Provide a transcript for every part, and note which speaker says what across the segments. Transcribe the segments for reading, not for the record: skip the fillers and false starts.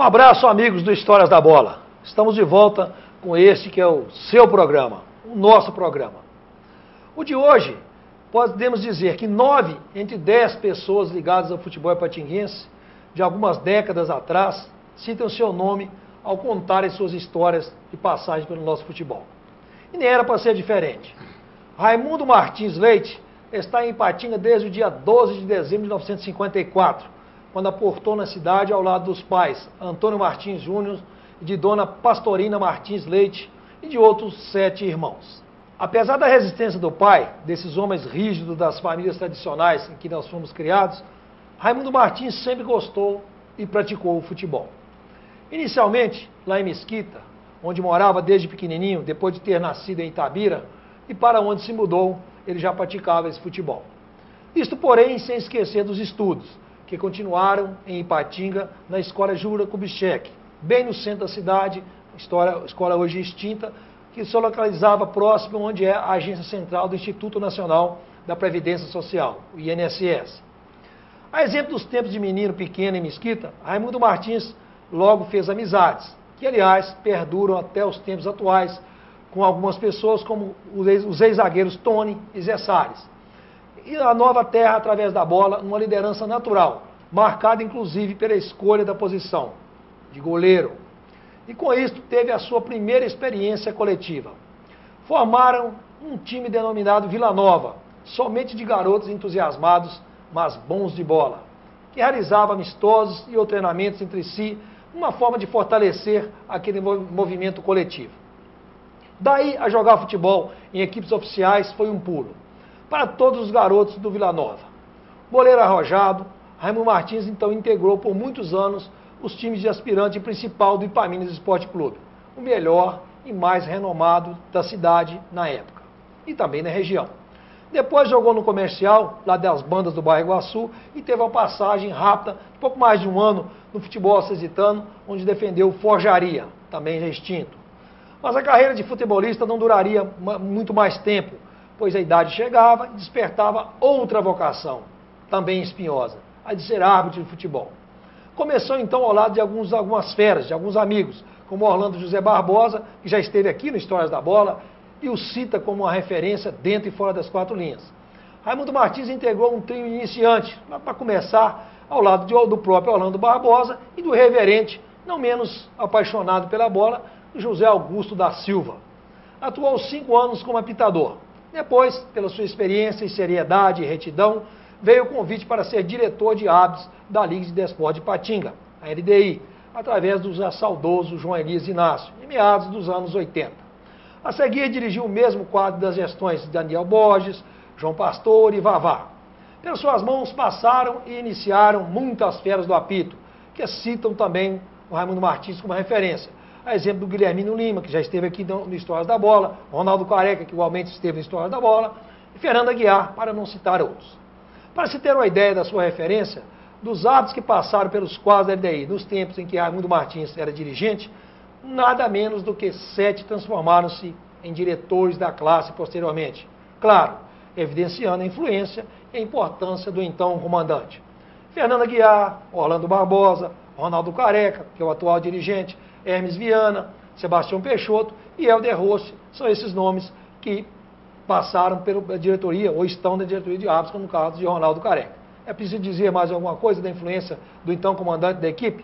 Speaker 1: Um abraço, amigos do Histórias da Bola. Estamos de volta com este que é o seu programa, o nosso programa. O de hoje, podemos dizer que 9 entre 10 pessoas ligadas ao futebol patinguense, de algumas décadas atrás, citam seu nome ao contarem suas histórias de passagem pelo nosso futebol. E nem era para ser diferente. Raimundo Martins Leite está em Ipatinga desde o dia 12 de dezembro de 1954, quando aportou na cidade ao lado dos pais Antônio Martins Júnior e de Dona Pastorina Martins Leite e de outros 7 irmãos. Apesar da resistência do pai, desses homens rígidos das famílias tradicionais em que nós fomos criados, Raimundo Martins sempre gostou e praticou o futebol. Inicialmente, lá em Mesquita, onde morava desde pequenininho, depois de ter nascido em Itabira, e para onde se mudou, ele já praticava esse futebol. Isto, porém, sem esquecer dos estudos, que continuaram em Ipatinga, na Escola Jura Kubitschek, bem no centro da cidade, escola hoje extinta, que se localizava próximo onde é a agência central do Instituto Nacional da Previdência Social, o INSS. A exemplo dos tempos de menino pequeno em Mesquita, Raimundo Martins logo fez amizades, que aliás perduram até os tempos atuais, com algumas pessoas como os ex-zagueiros Tony e Zé Salles. E a nova terra através da bola, numa liderança natural, marcada inclusive pela escolha da posição de goleiro. E com isso teve a sua primeira experiência coletiva. Formaram um time denominado Vila Nova, somente de garotos entusiasmados, mas bons de bola, que realizava amistosos e ou treinamentos entre si, uma forma de fortalecer aquele movimento coletivo. Daí a jogar futebol em equipes oficiais foi um pulo, para todos os garotos do Vila Nova. Goleiro arrojado, Raimundo Martins então integrou por muitos anos os times de aspirante principal do Ipaminas Esporte Clube, o melhor e mais renomado da cidade na época, e também na região. Depois jogou no Comercial, lá das bandas do bairro Iguaçu, e teve uma passagem rápida, pouco mais de um ano, no futebol acesitano, onde defendeu o Forjaria, também já extinto. Mas a carreira de futebolista não duraria muito mais tempo, pois a idade chegava e despertava outra vocação, também espinhosa, a de ser árbitro de futebol. Começou então ao lado de algumas feras, de alguns amigos, como Orlando José Barbosa, que já esteve aqui no Histórias da Bola, e o cita como uma referência dentro e fora das 4 linhas. Raimundo Martins integrou um trio iniciante, para começar, ao lado do próprio Orlando Barbosa e do reverente, não menos apaixonado pela bola, José Augusto da Silva. Atuou 5 anos como apitador. Depois, pela sua experiência e seriedade e retidão, veio o convite para ser diretor de árbitros da Liga de Desporto de Ipatinga, a LDI, através do já saudoso João Elias Inácio, em meados dos anos 80. A seguir, dirigiu o mesmo quadro das gestões de Daniel Borges, João Pastor e Vavá. Pelas suas mãos passaram e iniciaram muitas feras do apito, que citam também o Raimundo Martins como referência. A exemplo do Guilhermino Lima, que já esteve aqui no Histórias da Bola, Ronaldo Careca, que igualmente esteve no Histórias da Bola, e Fernando Aguiar, para não citar outros. Para se ter uma ideia da sua referência, dos árbitros que passaram pelos quadros da LDI nos tempos em que Raimundo Martins era dirigente, nada menos do que 7 transformaram-se em diretores da classe posteriormente. Claro, evidenciando a influência e a importância do então comandante. Fernando Aguiar, Orlando Barbosa, Ronaldo Careca, que é o atual dirigente, Hermes Viana, Sebastião Peixoto e Helder Rossi, são esses nomes que passaram pela diretoria, ou estão na diretoria de árbitros, como no caso de Ronaldo Careca. É preciso dizer mais alguma coisa da influência do então comandante da equipe?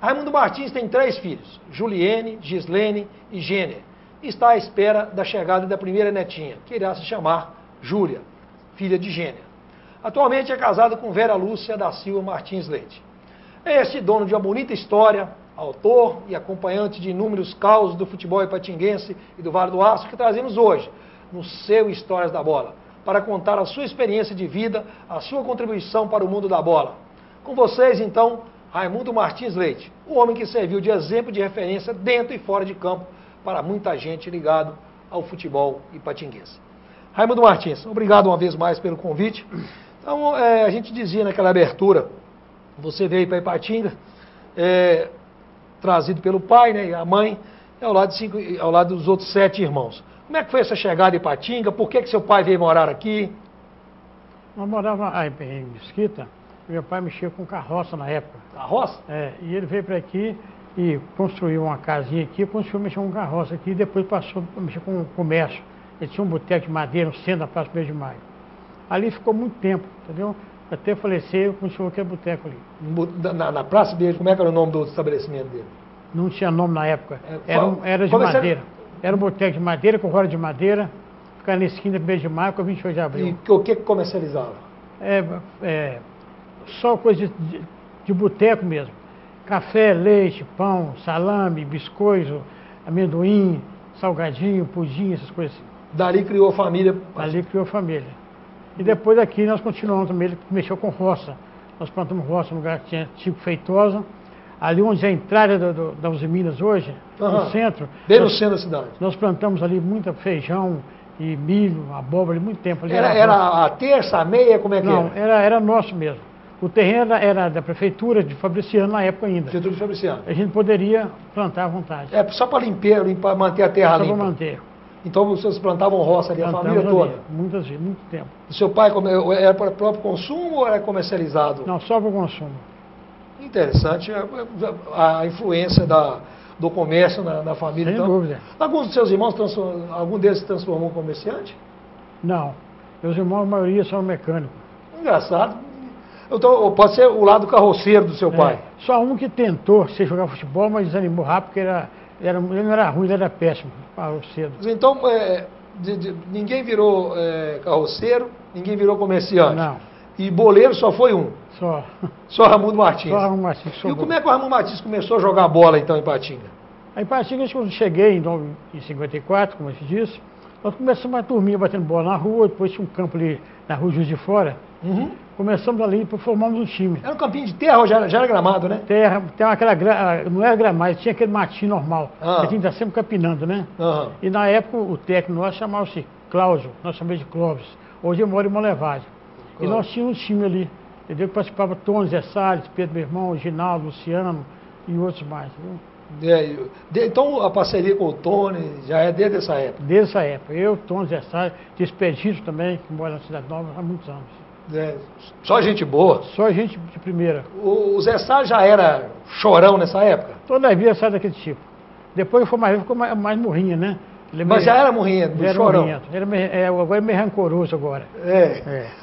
Speaker 1: Raimundo Martins tem 3 filhos, Juliene, Gislene e Gêner, e está à espera da chegada da primeira netinha, que irá se chamar Júlia, filha de Gêner. Atualmente é casado com Vera Lúcia da Silva Martins Leite. É este dono de uma bonita história, autor e acompanhante de inúmeros causos do futebol ipatinguense e do Vale do Aço, que trazemos hoje, no seu Histórias da Bola, para contar a sua experiência de vida, a sua contribuição para o mundo da bola. Com vocês, então, Raimundo Martins Leite, o homem que serviu de exemplo de referência dentro e fora de campo para muita gente ligado ao futebol ipatinguense. Raimundo Martins, obrigado uma vez mais pelo convite. Então, a gente dizia naquela abertura, você veio para Ipatinga, trazido pelo pai, né, e a mãe, ao lado dos outros 7 irmãos. Como é que foi essa chegada em Ipatinga? Por que seu pai veio morar aqui?
Speaker 2: Nós morávamos em Mesquita, Meu pai mexia com carroça na época.
Speaker 1: Carroça?
Speaker 2: E ele veio para aqui e construiu uma casinha aqui, construiu mexer com carroça aqui, e depois passou a mexer com o comércio. Ele tinha um boteco de madeira no centro da Praça 1º de Maio. Ali ficou muito tempo, entendeu? Até falecer, continuou aquele boteco ali.
Speaker 1: Na Praça 1º, como é que era o nome do estabelecimento dele?
Speaker 2: Não tinha nome na época. Era de madeira. Era um boteco de madeira, com roda de madeira, ficava na esquina da 1º de Maio com a 28 de abril.
Speaker 1: E o que comercializava?
Speaker 2: Só coisa de boteco mesmo. Café, leite, pão, salame, biscoito, amendoim, salgadinho, pudim, essas coisas assim.
Speaker 1: Dali criou a família?
Speaker 2: Dali criou a família. E depois aqui nós continuamos também, ele mexeu com roça. Nós plantamos roça no lugar que tinha tipo Feitosa. Ali onde é a entrada da Uzi Minas hoje, no centro.
Speaker 1: Bem no centro da cidade.
Speaker 2: Nós plantamos ali muita feijão e milho, abóbora, muito tempo. Ali
Speaker 1: era a terça, a meia, como é que
Speaker 2: era? Não, era nosso mesmo. O terreno era da prefeitura de Fabriciano na época ainda.
Speaker 1: Prefeitura de Fabriciano.
Speaker 2: A gente poderia plantar à vontade.
Speaker 1: Só para limpar, manter a terra limpa.
Speaker 2: Só para manter.
Speaker 1: Então vocês plantavam roça ali, a família toda?
Speaker 2: Muitas vezes, muito tempo.
Speaker 1: O seu pai era para o próprio consumo ou era comercializado?
Speaker 2: Não, só para o consumo.
Speaker 1: Interessante a influência do comércio na família.
Speaker 2: Sem dúvida.
Speaker 1: Alguns dos seus irmãos, algum deles se transformou em comerciante?
Speaker 2: Não. Meus irmãos, a maioria são mecânicos.
Speaker 1: Engraçado. Então, pode ser o lado carroceiro do seu pai.
Speaker 2: Só um que tentou ser jogar futebol, mas desanimou rápido, porque ele não era ruim, ele era péssimo, parou cedo.
Speaker 1: Então, ninguém virou carroceiro, ninguém virou comerciante.
Speaker 2: Não.
Speaker 1: E boleiro só foi um?
Speaker 2: Só
Speaker 1: Raimundo Martins.
Speaker 2: Só Raimundo Martins.
Speaker 1: E como é que o Raimundo Martins começou a jogar bola, então, em Patinga?
Speaker 2: Em Patinga, quando eu cheguei em 54, como eu te disse, nós começamos uma turminha batendo bola na rua, depois tinha um campo ali na rua Juiz de Fora. Começamos ali e formamos um time.
Speaker 1: Era um campinho de terra ou já era gramado, né?
Speaker 2: Terra, não era gramado, tinha aquele matinho normal. A gente está sempre capinando, né? E na época o técnico nosso chamava-se Cláudio, nós chamamos de Clóvis. Hoje eu moro em Monlevade. E nós tínhamos um time ali, entendeu? Que participava Tony, Zé Salles, Pedro, meu irmão, Ginaldo, Luciano e outros mais.
Speaker 1: Então a parceria com o Tony já é desde essa época?
Speaker 2: Desde essa época. Eu, Tony, Zé Salles, Despedido também, que mora na Cidade Nova há muitos anos.
Speaker 1: Só gente boa?
Speaker 2: Só gente de primeira.
Speaker 1: O Zé Salles já era chorão nessa época?
Speaker 2: Toda a vida sai daquele tipo. Depois ficou mais morrinha, né?
Speaker 1: Mas já era morrinhento, chorão.
Speaker 2: Agora é meio rancoroso agora.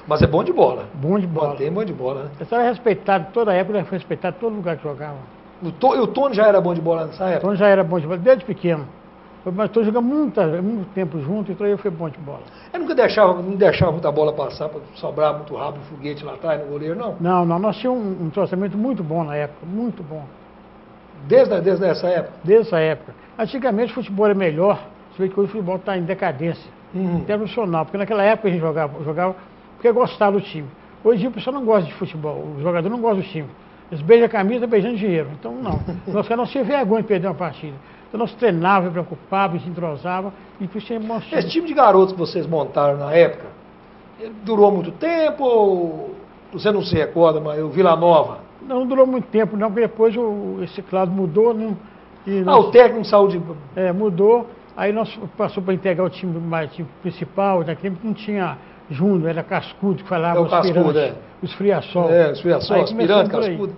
Speaker 1: Mas é bom de bola.
Speaker 2: Bom de bola.
Speaker 1: Tem bom de bola, né?
Speaker 2: Ele estava respeitado toda a época, ele foi respeitado todo lugar que jogava.
Speaker 1: E o Tony já era bom de bola nessa época?
Speaker 2: O Tony já era bom de bola, desde pequeno. Mas estou jogando muito tempo junto, então ele foi bom de bola.
Speaker 1: Ele nunca deixava muita bola passar para sobrar muito rápido o foguete lá atrás no goleiro, não?
Speaker 2: Não, nós tínhamos um tratamento muito bom na época, muito bom.
Speaker 1: Desde essa época?
Speaker 2: Desde essa época. Antigamente o futebol era melhor. Você vê que hoje o futebol está em decadência, profissional, porque naquela época a gente jogava porque gostava do time. Hoje em dia o pessoal não gosta de futebol, o jogador não gosta do time. Eles beijam a camisa beijando dinheiro. Então não, nós não tinha vergonha de perder uma partida. Então nós treinávamos, preocupávamos, entrosávamos e tinha bons times.
Speaker 1: Esse time de garotos que vocês montaram na época, ele durou muito tempo ou você não se recorda, mas o Vila Nova?
Speaker 2: Não durou muito tempo não, porque depois esse Cláudio mudou, né?
Speaker 1: O técnico saiu de...
Speaker 2: mudou. Aí nós passou para integrar o time principal, naquele tempo não tinha Júnior, era Cascudo que falava,
Speaker 1: os Cascudo,
Speaker 2: os Friassol.
Speaker 1: Os Friassol, aspirante, Cascudo.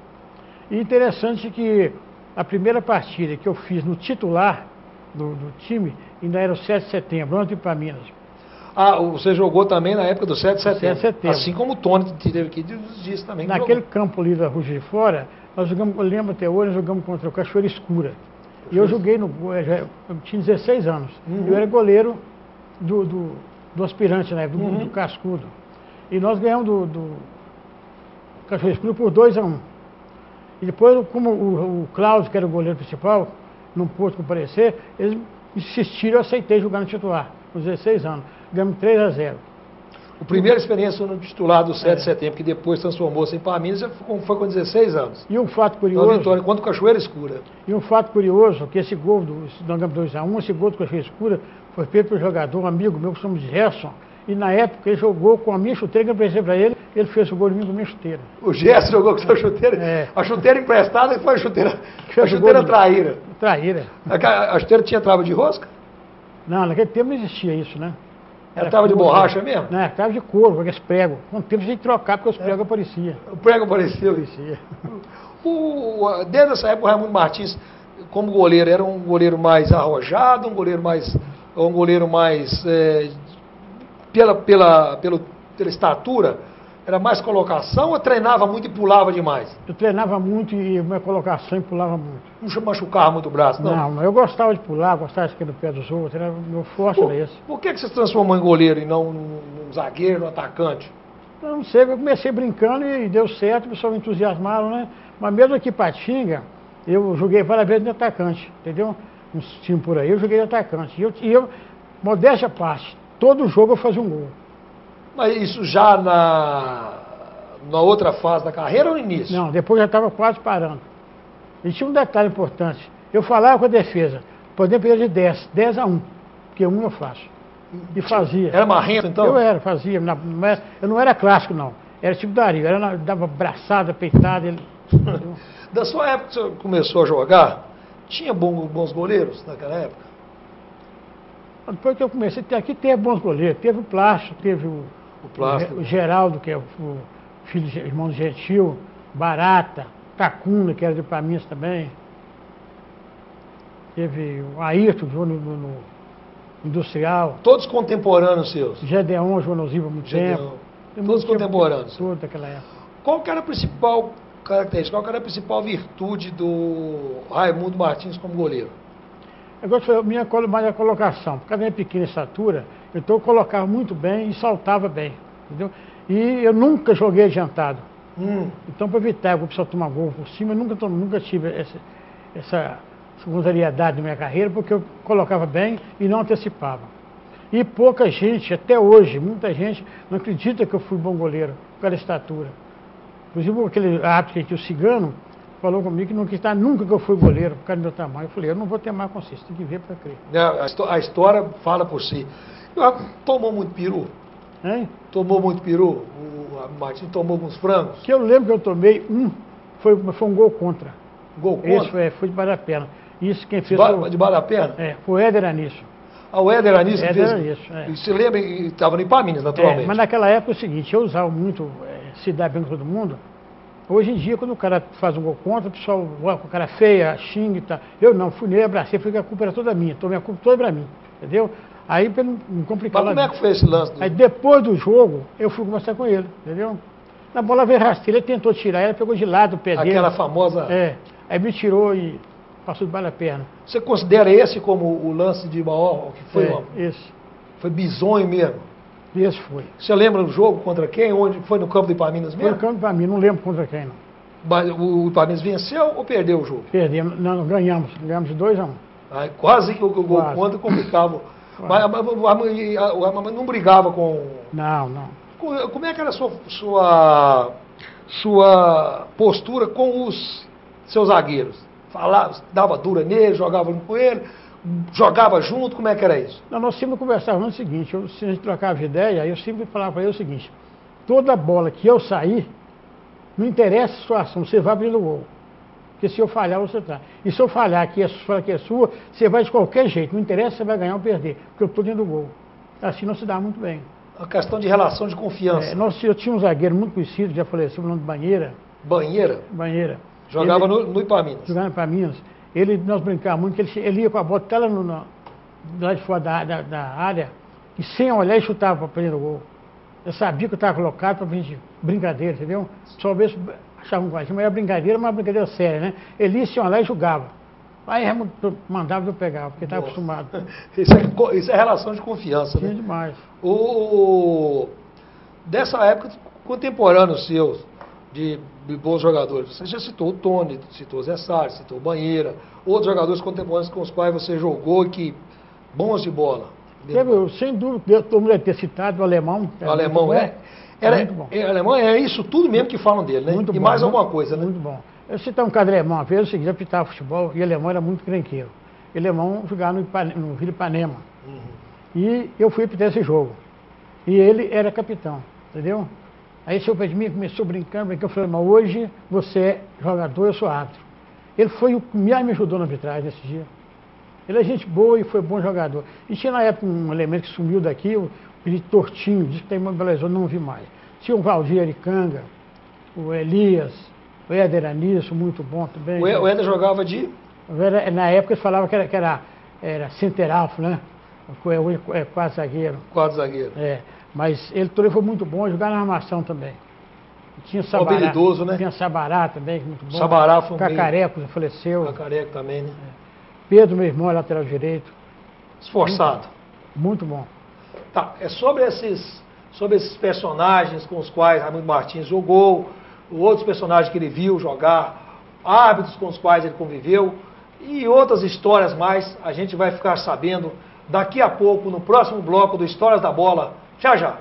Speaker 2: E interessante que a primeira partida que eu fiz no titular do time ainda era o 7 de setembro, antes de ir para Minas.
Speaker 1: Você jogou também na época do 7 de setembro.
Speaker 2: 7 de setembro.
Speaker 1: Assim como o Tony teve aqui disse também.
Speaker 2: Naquele campo ali da Rua de Fora, nós jogamos, eu lembro até hoje, nós jogamos contra o Cachoeira Escura. E eu joguei eu tinha 16 anos. Eu era goleiro do aspirante, né? Do Cascudo. E nós ganhamos do Cachoeira Escura por 2-1. E depois, como o Cláudio, que era o goleiro principal, não pôde comparecer, eles insistiram, eu aceitei jogar no titular, com 16 anos. Ganhamos 3-0.
Speaker 1: A primeira experiência no titular do 7 de setembro, que depois transformou-se em Parminas, foi com 16 anos.
Speaker 2: E um fato curioso...
Speaker 1: Uma vitória contra o Cachoeira Escura.
Speaker 2: E um fato curioso, que esse gol nós ganhamos 2-1, esse gol do Cachoeira Escura foi feito por um jogador, um amigo meu, que chama de Gerson, e na época ele jogou com a minha chuteira, que eu prestei para ele, ele fez o gol de mim com a minha chuteira.
Speaker 1: O Gerson jogou com a sua chuteira? A chuteira emprestada foi a chuteira traíra.
Speaker 2: Traíra.
Speaker 1: A chuteira tinha trava de rosca?
Speaker 2: Não, naquele tempo não existia isso, né?
Speaker 1: Ela tava de borracha mesmo?
Speaker 2: Não, tava de couro, com aqueles pregos. Com o tempo a gente trocava porque os pregos apareciam.
Speaker 1: O prego apareceu.
Speaker 2: Aparecia.
Speaker 1: Desde essa época, o Raimundo Martins, como goleiro, era um goleiro mais arrojado, um goleiro mais pela estatura, era mais colocação ou treinava muito e pulava demais?
Speaker 2: Eu treinava muito e minha colocação e pulava muito.
Speaker 1: Não machucava muito o braço, não?
Speaker 2: Não, eu gostava de pular, gostava de ficar no pé dos outros, era meu forte era esse.
Speaker 1: Por que você se transformou em goleiro e não num zagueiro, num atacante?
Speaker 2: Eu não sei, eu comecei brincando e deu certo, o pessoal me entusiasmaram, né? Mas mesmo aqui em Patinga, eu joguei várias vezes de atacante, entendeu? Uns times por aí, eu joguei de atacante. E eu, modéstia à parte, todo jogo eu fazia um gol.
Speaker 1: Mas isso já na outra fase da carreira ou no início?
Speaker 2: Não, depois já estava quase parando. E tinha um detalhe importante. Eu falava com a defesa, podemos perder de 10 a 1, porque 1 eu faço. E fazia.
Speaker 1: Era marrento, então?
Speaker 2: Eu fazia. Eu não era clássico, não. Era tipo Dario, dava braçada, peitada.
Speaker 1: Da sua época que você começou a jogar, tinha bons goleiros naquela época?
Speaker 2: Depois que eu comecei, aqui teve bons goleiros. Teve o Plástico, teve o Geraldo, que é o filho do irmão do Gentil, Barata, Tacuna, que era de Paminhas também. Teve o Ayrton, que jogou no Industrial.
Speaker 1: Todos contemporâneos seus?
Speaker 2: Gedeon jogou no Ziva há muito tempo.
Speaker 1: Todos contemporâneos?
Speaker 2: Todos daquela época.
Speaker 1: Qual que era a principal característica, qual que era a principal virtude do Raimundo Martins como goleiro?
Speaker 2: Eu gosto de fazer mais a colocação. Por causa da minha pequena estatura, então eu colocava muito bem e saltava bem, entendeu? E eu nunca joguei adiantado. Então, para evitar o pessoal tomar gol por cima, eu nunca tive essa secundariedade na minha carreira, porque eu colocava bem e não antecipava. E pouca gente, até hoje, muita gente não acredita que eu fui bom goleiro, por causa da estatura. Inclusive, aquele árbitro que tinha, o Cigano, falou comigo que não quis estar nunca que eu fui goleiro, por causa do meu tamanho. Eu falei, eu não vou ter mais consciência, tem que ver para crer.
Speaker 1: A história fala por si. Tomou muito peru?
Speaker 2: Hein?
Speaker 1: Tomou muito peru? O Martins tomou alguns frangos?
Speaker 2: Que eu lembro que eu tomei foi um gol contra.
Speaker 1: Gol contra?
Speaker 2: Esse foi de bala perna. Isso quem fez
Speaker 1: de bala perna?
Speaker 2: Foi o Éder Anísio.
Speaker 1: O Éder Anísio que fez?
Speaker 2: Anísio,
Speaker 1: E você lembra, estava no Ipaminhas, naturalmente.
Speaker 2: Mas naquela época é o seguinte, eu usava muito se dar bem com todo mundo. Hoje em dia, quando o cara faz um gol contra, o pessoal olha com a cara feia, xinga e tal. Eu não, fui nele, abracei, falei que a culpa era toda minha, tomei a culpa toda pra mim, entendeu? Aí, pra não complicar...
Speaker 1: Mas como é que foi esse lance?
Speaker 2: Aí, depois do jogo, eu fui conversar com ele, entendeu? Na bola veio rasteira, ele tentou tirar, ela pegou de lado o pé dele.
Speaker 1: Aquela famosa...
Speaker 2: Aí me tirou e passou de bala a perna.
Speaker 1: Você considera esse como o lance de maior, que foi
Speaker 2: esse.
Speaker 1: Foi bizonho mesmo?
Speaker 2: Esse foi.
Speaker 1: Você lembra do jogo contra quem? Onde foi no campo do Ipaminhas mesmo?
Speaker 2: Foi no campo do Ipaminhas, não lembro contra quem, não.
Speaker 1: Mas o Ipaminhas venceu ou perdeu o jogo?
Speaker 2: Perdemos, não, ganhamos de 2 a 1.
Speaker 1: Quase que o gol contra complicava. Mas a mamãe não brigava com...
Speaker 2: Não.
Speaker 1: Como é que era a sua postura com os seus zagueiros? Falava, dava dura nele, jogava com ele, jogava junto, como é que era isso?
Speaker 2: Não, nós sempre conversávamos o seguinte, se a gente trocava ideia, eu sempre falava para ele o seguinte, toda bola que eu sair, não interessa a situação, você vai abrindo o gol. Porque se eu falhar, você tá. E se eu falhar que é sua, você vai de qualquer jeito, não interessa se você vai ganhar ou perder, porque eu estou dentro do gol. Assim não se dá muito bem.
Speaker 1: A questão de relação de confiança.
Speaker 2: Eu tinha um zagueiro muito conhecido, já faleceu, o nome de Banheira.
Speaker 1: Banheira? Jogava no Ipaminhas.
Speaker 2: Jogava no Ipaminhas. Nós brincávamos muito, que ele ia com a bola até lá lá de fora da área, e sem olhar ele chutava para prender o gol. Eu sabia que eu estava colocado para gente brincadeira, entendeu? Só ver se achava um guardinho, mas era brincadeira, uma brincadeira séria, né? Ele ia sem olhar e jogava. Aí mandava eu pegar, porque estava acostumado.
Speaker 1: Isso é relação de confiança, né?
Speaker 2: Sim, demais.
Speaker 1: Dessa época, contemporâneos seus, de bons jogadores, você já citou o Tony, citou o Zé Sardes, citou o Banheira, outros jogadores contemporâneos com os quais você jogou e que bons de bola.
Speaker 2: Sem dúvida, todo mundo deve ter citado o Alemão.
Speaker 1: O Alemão muito bom. Alemão é isso tudo mesmo que falam dele, né?
Speaker 2: Muito
Speaker 1: e
Speaker 2: bom,
Speaker 1: mais alguma coisa, né?
Speaker 2: Muito bom. Eu citar um cara de Alemão, uma vez, é o seguinte, eu pitava futebol e o Alemão era muito crenqueiro. O Alemão jogava no Vila Ipanema. E eu fui apitar esse jogo. E ele era capitão, entendeu? Aí o senhor de mim começou brincando, eu falei, mas hoje você é jogador, eu sou árbitro. Ele foi o que me ajudou na arbitragem nesse dia. Ele é gente boa e foi bom jogador. E tinha na época um elemento que sumiu daqui, o Tortinho, disse que tem uma beleza, não vi mais. Tinha o Valdir Aricanga, o Elias, o Éder Anísio, muito bom também.
Speaker 1: O Éder jogava de?
Speaker 2: Na época eles falavam que era centeralfo, né? Hoje é quase zagueiro.
Speaker 1: Quase zagueiro.
Speaker 2: Mas ele também foi muito bom, jogar na armação também. Tinha Sabará,
Speaker 1: habilidoso, né?
Speaker 2: Tinha Sabará também, muito bom.
Speaker 1: Sabará foi
Speaker 2: Cacareco, faleceu.
Speaker 1: Cacareco também, né?
Speaker 2: Pedro, meu irmão, lateral direito.
Speaker 1: Esforçado.
Speaker 2: Muito bom.
Speaker 1: Tá, é sobre esses personagens com os quais Raimundo Martins jogou, outros personagens que ele viu jogar, árbitros com os quais ele conviveu e outras histórias mais, a gente vai ficar sabendo daqui a pouco no próximo bloco do Histórias da Bola. Já já.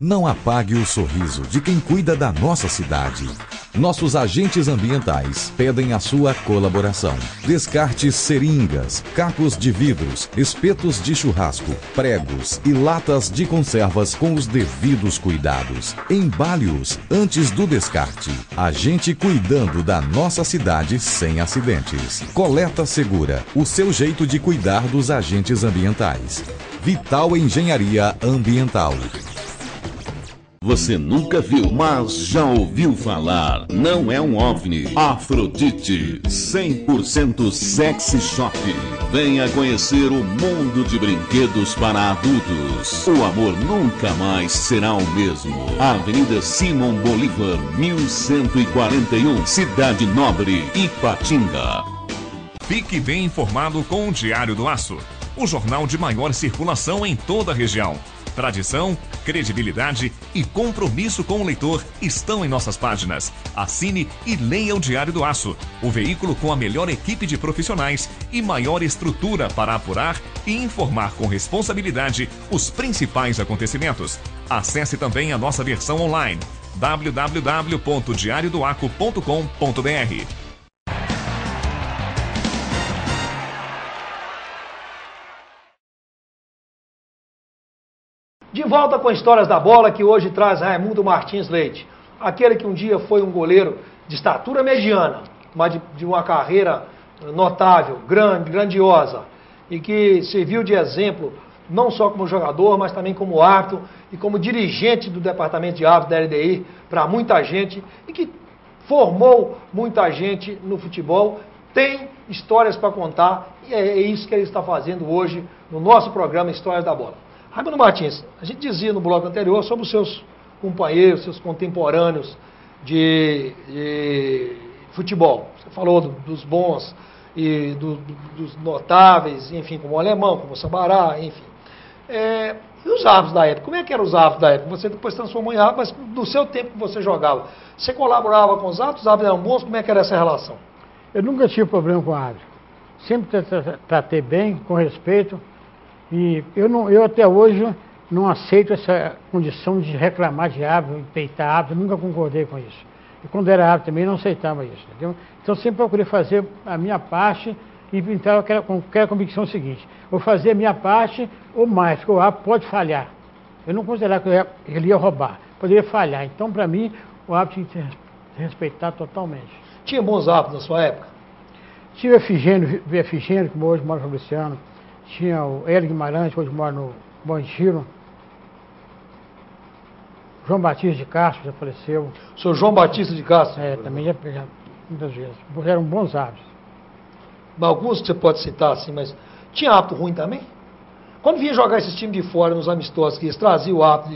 Speaker 3: Não apague o sorriso de quem cuida da nossa cidade. Nossos agentes ambientais pedem a sua colaboração. Descarte seringas, cacos de vidros, espetos de churrasco, pregos e latas de conservas com os devidos cuidados. Embale-os antes do descarte. A gente cuidando da nossa cidade sem acidentes. Coleta Segura, o seu jeito de cuidar dos agentes ambientais. Vital Engenharia Ambiental.
Speaker 4: Você nunca viu, mas já ouviu falar. Não é um OVNI. Afrodite, 100% sexy shop. Venha conhecer o mundo de brinquedos para adultos. O amor nunca mais será o mesmo. Avenida Simão Bolívar, 1141, Cidade Nobre, Ipatinga.
Speaker 5: Fique bem informado com o Diário do Aço, o jornal de maior circulação em toda a região. Tradição, credibilidade e compromisso com o leitor estão em nossas páginas. Assine e leia o Diário do Aço, o veículo com a melhor equipe de profissionais e maior estrutura para apurar e informar com responsabilidade os principais acontecimentos. Acesse também a nossa versão online, www.diariodoaco.com.br.
Speaker 1: De volta com Histórias da Bola, que hoje traz Raimundo Martins Leite. Aquele que um dia foi um goleiro de estatura mediana, mas de uma carreira notável, grandiosa, e que serviu de exemplo não só como jogador, mas também como árbitro e como dirigente do departamento de árbitros da LDI para muita gente e que formou muita gente no futebol. Tem histórias para contar e é isso que ele está fazendo hoje no nosso programa Histórias da Bola. Raimundo Martins, a gente dizia no bloco anterior sobre os seus companheiros, seus contemporâneos de futebol. Você falou dos bons e dos notáveis, enfim, como o Alemão, como o Sabará, enfim. E os árbitros da época? Como é que eram os árbitros da época? Você depois transformou em árbitro, mas do seu tempo que você jogava, você colaborava com os árbitros eram bons? Como é que era essa relação?
Speaker 2: Eu nunca tive problema com árbitro. Sempre tratei bem, com respeito. E eu até hoje não aceito essa condição de reclamar de árbitro, peitar árbitro, nunca concordei com isso. E quando era árbitro também não aceitava isso, entendeu? Então sempre procurei fazer a minha parte e então com aquela convicção seguinte: vou fazer a minha parte ou mais, porque o árbitro pode falhar. Eu não considerava que ele ia roubar, poderia falhar. Então, para mim, o árbitro tinha que ser respeitado totalmente.
Speaker 1: Tinha bons árbitros na sua época?
Speaker 2: Tinha o Efigênio, que hoje mora no Fabriciano. Tinha o Hélio Guimarães, que hoje mora no Bom Retiro. João Batista de Castro já faleceu.
Speaker 1: O senhor João Batista de Castro?
Speaker 2: Também já muitas vezes. Eram bons árbitros.
Speaker 1: Alguns que você pode citar assim, mas tinha árbitro ruim também? Quando vinha jogar esses times de fora nos amistosos, que eles traziam o árbitro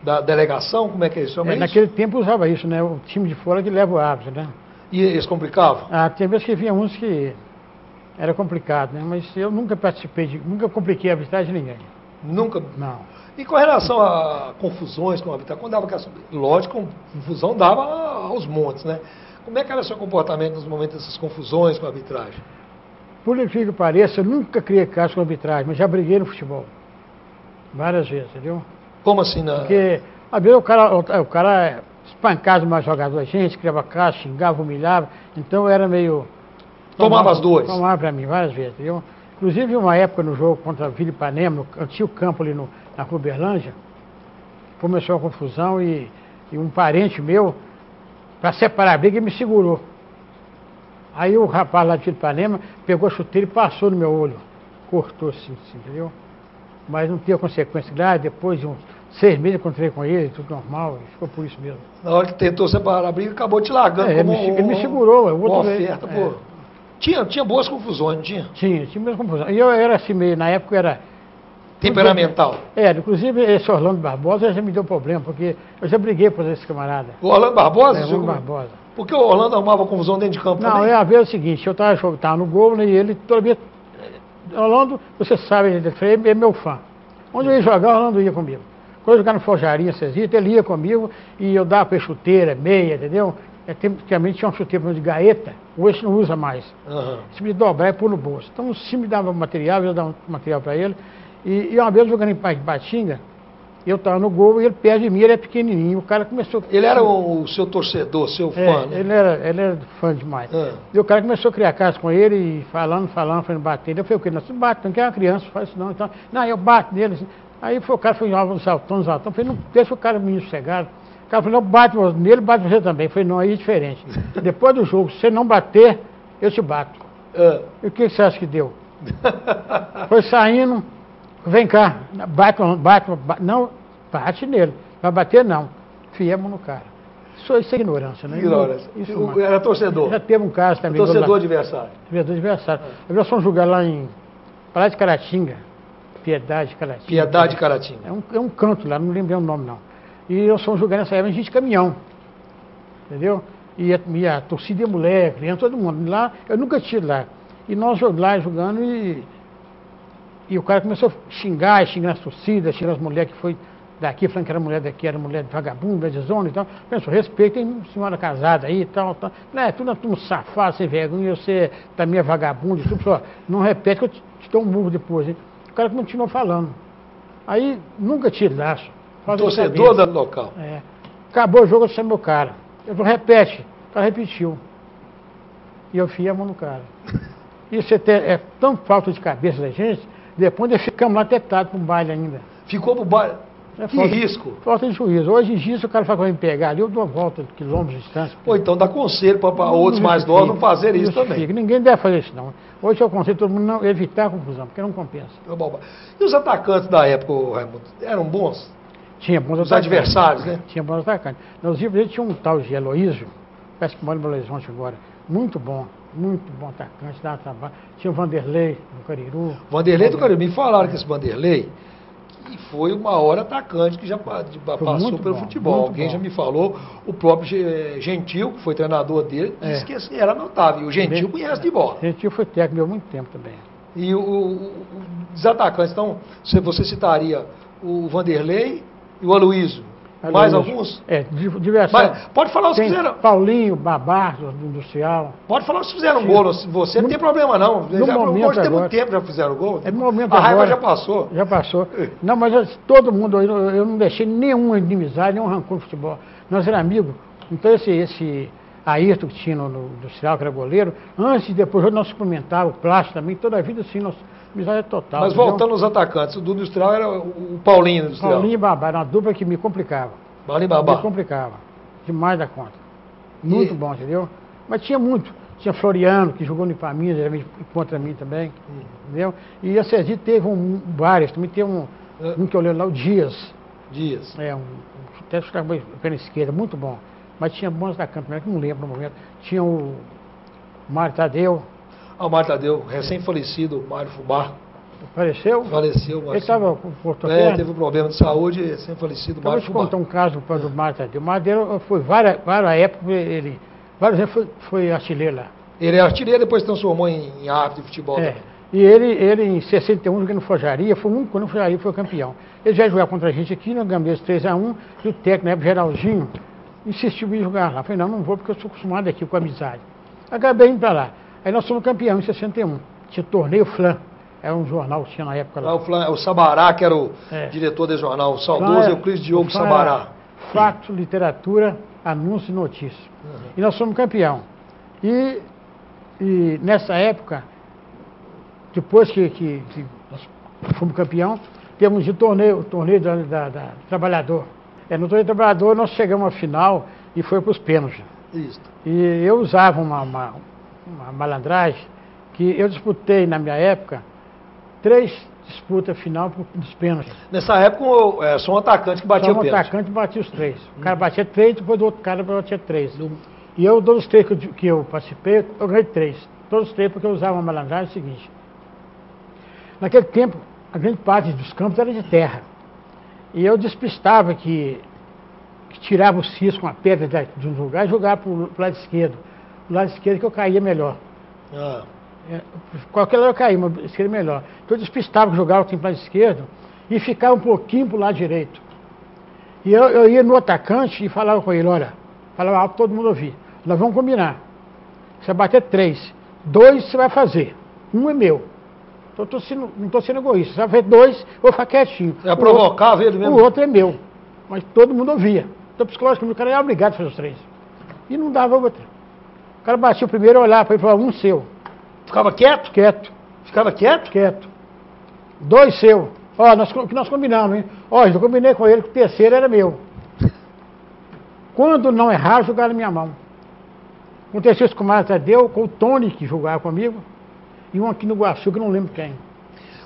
Speaker 1: da delegação, como é que é isso?
Speaker 2: Naquele tempo usava isso, né? O time de fora que leva o árbitro, né?
Speaker 1: E eles complicavam?
Speaker 2: Tem vezes que vinha uns que era complicado, né? Mas eu nunca nunca compliquei a arbitragem de ninguém.
Speaker 1: Nunca?
Speaker 2: Não.
Speaker 1: E com relação a confusões com a arbitragem, quando dava lógico, confusão dava aos montes, né? Como é que era o seu comportamento nos momentos dessas confusões com a arbitragem?
Speaker 2: Por incrível que pareça, eu nunca criei caso com a arbitragem, mas já briguei no futebol. Várias vezes, entendeu?
Speaker 1: Como assim?
Speaker 2: Porque, às vezes, o cara espancava mais jogador a gente, criava caso, xingava, humilhava, então eu era meio...
Speaker 1: Tomava as duas?
Speaker 2: Tomava pra mim, várias vezes, entendeu? Inclusive, uma época no jogo contra a Vila Ipanema, no antigo campo ali na Rua Berlândia, começou a confusão e e um parente meu, para separar a briga, ele me segurou. Aí o rapaz lá de Ipanema pegou a chuteira e passou no meu olho. Cortou assim, entendeu? Mas não teve consequência. Lá, depois de uns 6 meses, encontrei com ele, tudo normal, e ficou por isso mesmo.
Speaker 1: Na hora que tentou separar a briga, acabou te largando como
Speaker 2: ele me segurou.
Speaker 1: Uma oferta, pô. Tinha boas confusões, não tinha?
Speaker 2: Tinha muita confusão. E eu era assim meio, na época eu era...
Speaker 1: Temperamental.
Speaker 2: Inclusive esse Orlando Barbosa já me deu problema, porque eu já briguei por esse camarada.
Speaker 1: O Orlando Barbosa?
Speaker 2: Orlando Barbosa.
Speaker 1: Porque o Orlando arrumava confusão dentro de campo
Speaker 2: não,
Speaker 1: também?
Speaker 2: Não, a vez é o seguinte, eu tava no gol, né, e ele toda vez... Orlando, você sabe, ele é meu fã. Onde eu ia jogar, o Orlando ia comigo. Quando eu jogar no Forjaria, ele ia comigo e eu dava para ele chuteira, meia, entendeu? Antigamente tinha um chuteiro de gaeta, hoje não usa mais. Se me dobrar e pôr no bolso. Então, se me dava material, eu dava material para ele. E uma vez jogando em Patinga, eu estava no gol e ele perto de mim, ele é pequenininho. O cara começou...
Speaker 1: Ele era o seu torcedor, seu fã, né?
Speaker 2: Ele era fã demais. E o cara começou a criar casa com ele e falando, falando bater. Eu falei, o quê? Não, você bate, não quer uma criança, faz isso não. Então, não, eu bato nele. Assim. Aí o cara foi nos altões. Eu falei, não, deixa o cara me sossegado. O cara falou, não, bate nele, bate você também. Eu falei, não, aí é diferente. Depois do jogo, se você não bater, eu te bato. E o que você acha que deu? Foi saindo, vem cá, bate, não, bate nele. Vai bater, não. Fiemos no cara. Isso é ignorância, né?
Speaker 1: Ignorância. Isso, era torcedor.
Speaker 2: Já teve um caso também.
Speaker 1: Torcedor adversário.
Speaker 2: Torcedor adversário. Nós fomos jogar lá em Praia de Caratinga. Piedade de Caratinga.
Speaker 1: Piedade de Caratinga.
Speaker 2: É um canto lá, não lembrei o nome não. E nós fomos jogar nessa época, a gente de caminhão. Entendeu? E a torcida e mulher, criança, todo mundo. Lá, eu nunca tive lá. E nós lá jogando e o cara começou a xingar as torcidas, xingar as mulheres que foi daqui, falando que era mulher daqui, era mulher de vagabunda, de zona e tal. Pensou, respeito, tem senhora casada aí e tal. Tudo safado, sem vergonha, você também é vagabundo e tudo. Só, não repete que eu te dou um murro depois, hein? O cara continuou falando. Aí, nunca tive laço.
Speaker 1: Torcedor do local.
Speaker 2: Acabou o jogo, eu chamei o cara. Eu falei, repete. O cara repetiu. E eu enfiei a mão no cara. Isso é tão falta de cabeça da gente, depois nós ficamos lá tetados para um baile ainda.
Speaker 1: Ficou para o baile? Que risco.
Speaker 2: Falta de juízo. Hoje em dia, se o cara fala para me pegar ali, eu dou uma volta de quilômetros de distância.
Speaker 1: Ou então dá conselho para outros mais novos não fazerem isso também.
Speaker 2: Ninguém deve fazer isso, não. Hoje eu aconselho todo mundo não evitar a confusão, porque não compensa.
Speaker 1: E os atacantes da época, Raimundo, eram bons?
Speaker 2: Tinha bons
Speaker 1: atacantes. Os adversários, né?
Speaker 2: Tinha bons atacantes. Nos livros tinha um tal de Heloísio, parece que mora em Belo Horizonte agora, muito bom atacante, dava trabalho. Tinha o Vanderlei do Cariru.
Speaker 1: Vanderlei do Cariru. Me falaram que esse Vanderlei foi o maior atacante que já passou pelo futebol. Alguém já me falou, o próprio Gentil, que foi treinador dele, disse que era notável. E o Gentil conhece de bola.
Speaker 2: Gentil foi técnico há muito tempo também.
Speaker 1: E os atacantes, então, você citaria o Vanderlei e o Aloysio. Mais alguns?
Speaker 2: Diversos.
Speaker 1: Pode falar os que fizeram.
Speaker 2: Paulinho, Babá, do Industrial.
Speaker 1: Pode falar os que fizeram gol. Você não tem problema, não. Hoje tem muito tempo já fizeram gol.
Speaker 2: É no momento
Speaker 1: a raiva
Speaker 2: agora,
Speaker 1: já passou.
Speaker 2: Já passou. Não, mas todo mundo, eu não deixei nenhuma inimizade, nenhum rancor no futebol. Nós éramos amigos. Então esse Ayrton que tinha no Industrial, que era goleiro, antes e depois nós cumprimentávamos, o Plástico também, toda a vida assim, nós amizade total.
Speaker 1: Mas voltando aos atacantes, o do Industrial era o Paulinho do Industrial.
Speaker 2: Paulinho e Babá, era uma dupla que me complicava.
Speaker 1: Paulinho e Babá.
Speaker 2: Me complicava. Demais da conta. Muito bom, entendeu? Mas tinha muito. Tinha Floriano, que jogou no Ipaminha, geralmente contra mim também. Entendeu? E a Sergi teve vários. Também teve um que eu lembro lá, o Dias.
Speaker 1: Dias.
Speaker 2: Até chutava pela esquerda, muito bom. Mas tinha bons atacantes também, que não lembro no momento. Tinha o Mário Tadeu.
Speaker 1: O Mário Tadeu, recém-falecido, Mário Fubá.
Speaker 2: Faleceu?
Speaker 1: Faleceu,
Speaker 2: Ele estava com ortopédia?
Speaker 1: Teve um problema de saúde, recém-falecido, Mário Fubá.
Speaker 2: Vou te contar um caso do Mário Tadeu. O Mário Tadeu foi várias épocas, vários anos foi artilheiro lá.
Speaker 1: Ele é artilheiro, depois se transformou em árbitro de futebol também.
Speaker 2: E ele em 61, jogando no Forjaria, foi o único quando o Forjaria foi campeão. Ele já ia jogar contra a gente aqui, nós ganhamos 3-1, e o técnico, na época, Geraldinho, insistiu em jogar lá. Eu falei, não vou porque eu sou acostumado aqui com amizade. Acabei indo para lá. Aí nós fomos campeão em 61. Tinha torneio Flan. Era um jornal que tinha na época lá.
Speaker 1: O Sabará, que era o diretor desse jornal, o saudoso Euclides Diogo Sabará.
Speaker 2: Fato, literatura, anúncio e notícia. E nós fomos campeão. E nessa época, depois que nós fomos campeão, temos o torneio da Trabalhador. No Torneio Trabalhador nós chegamos à final e foi para os pênaltis.
Speaker 1: Isso.
Speaker 2: E eu usava uma malandragem que eu disputei na minha época 3 disputas final dos pênaltis.
Speaker 1: Nessa época, só um atacante que batia o pênalti.
Speaker 2: Só um atacante batia os 3. O cara batia 3, depois o outro cara batia 3. E eu, todos os 3 que eu participei, eu ganhei 3. Todos os 3 porque eu usava uma malandragem seguinte. Naquele tempo, a grande parte dos campos era de terra. E eu despistava que tirava o cisco com a pedra de um lugar e jogava para o lado esquerdo. O lado esquerdo que eu caía melhor. Qualquer lado eu caía, mas esquerdo melhor. Então eu despistava que jogava para o lado esquerdo e ficava um pouquinho para o lado direito. E eu ia no atacante e falava com ele, olha, falava alto, todo mundo ouvia. Nós vamos combinar. Você vai bater 3. 2 você vai fazer. 1 é meu. Então não estou sendo egoísta. Você vai fazer 2, eu vou ficar quietinho.
Speaker 1: É provocava ele mesmo?
Speaker 2: O outro é meu. Mas todo mundo ouvia. Então, psicologicamente, o cara era obrigado a fazer os 3. E não dava outra. O cara batia o primeiro, olhava para ele e falava, 1 seu.
Speaker 1: Ficava quieto?
Speaker 2: Quieto.
Speaker 1: Ficava quieto?
Speaker 2: Quieto. 2 seu. Ó, nós combinamos, hein? Ó, eu combinei com ele que o terceiro era meu. Quando não errar, jogaram na minha mão. Aconteceu isso com o Mário Tadeu, com o Tony, que jogava comigo, e um aqui no Guaçu, que eu não lembro quem.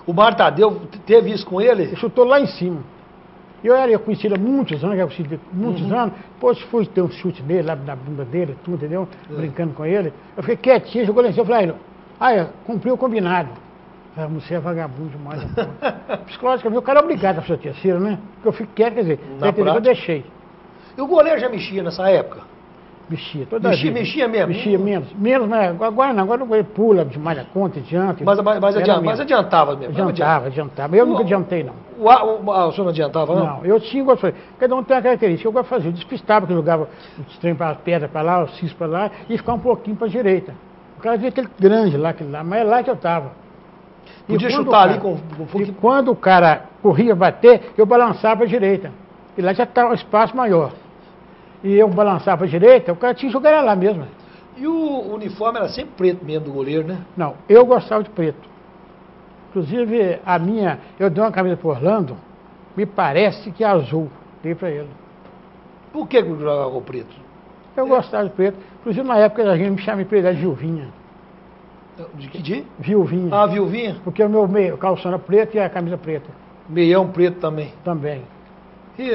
Speaker 1: O Mário Tadeu teve isso com ele?
Speaker 2: Ele chutou lá em cima. Eu conheci ele há muitos anos, depois fui ter um chute dele, lá na bunda dele, tudo, entendeu? Brincando com ele. Eu fiquei quietinho, jogou lá em cima, eu falei, cumpriu o combinado. Você é vagabundo demais. Psicologicamente, o cara é obrigado a fazer o terceiro, né? Porque eu fico quieto, quer dizer, eu deixei.
Speaker 1: E o goleiro já mexia nessa época?
Speaker 2: Mexia, toda vez.
Speaker 1: Mexia mesmo?
Speaker 2: Mexia menos, mas agora não, agora ele pula demais da conta, adianta.
Speaker 1: Mas adiantava mesmo?
Speaker 2: Adiantava. Eu nunca adiantei, não.
Speaker 1: O senhor não adiantava, não?
Speaker 2: Não, eu tinha, cada um tem uma característica, eu gosto de fazer, eu despistava, que eu jogava os trem para a pedra para lá, o cis para lá, e ficava um pouquinho para a direita. O cara via aquele grande lá, mas é lá que eu estava.
Speaker 1: Podia chutar ali com
Speaker 2: E quando o cara corria bater, eu balançava para a direita. E lá já estava um espaço maior. E eu balançava para a direita, o cara tinha que jogar lá mesmo.
Speaker 1: E o uniforme era sempre preto mesmo do goleiro, né?
Speaker 2: Não, eu gostava de preto. Inclusive, eu dei uma camisa para Orlando, me parece que é azul, dei para ele.
Speaker 1: Por que jogava com preto?
Speaker 2: Eu gostava de preto. Inclusive, na época, a gente me chamava de Viuvinha.
Speaker 1: De que dia?
Speaker 2: Viuvinha.
Speaker 1: Ah, Viuvinha?
Speaker 2: Porque o calção era preto e a camisa preta.
Speaker 1: Meião preto também.
Speaker 2: Também.
Speaker 1: E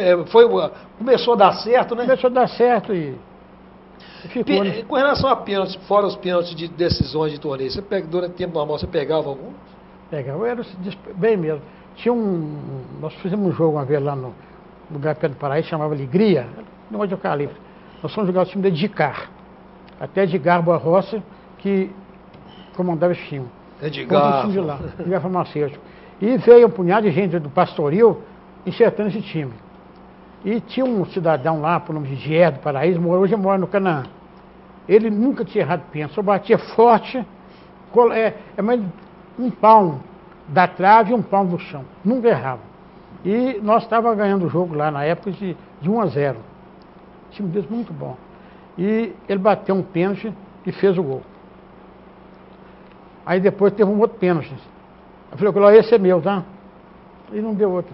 Speaker 1: começou a dar certo, né?
Speaker 2: Começou a dar certo e ficou.
Speaker 1: Com relação a pênaltis, fora os pênaltis de decisões de torneio, durante o tempo normal, você pegava algum?
Speaker 2: Pegava, era bem mesmo. Nós fizemos um jogo uma vez lá no lugar perto do Paraíso, chamava Alegria, não de eucalipto. Nós fomos jogar o time de Edgar. Até Edgar Boa Roça, que comandava esse time.
Speaker 1: Edgar.
Speaker 2: De lá, Edgar farmacêutico. E veio um punhado de gente do Pastoril enxertando esse time. E tinha um cidadão lá, por nome de Gier do Paraíso, hoje mora no Canaã. Ele nunca tinha errado pênalti, só batia forte, mais um palmo da trave e um palmo do chão. Nunca errava. E nós estávamos ganhando o jogo lá na época de 1-0. Time desse muito bom. E ele bateu um pênalti e fez o gol. Aí depois teve um outro pênalti. Eu falei, esse é meu, tá? E não deu outro.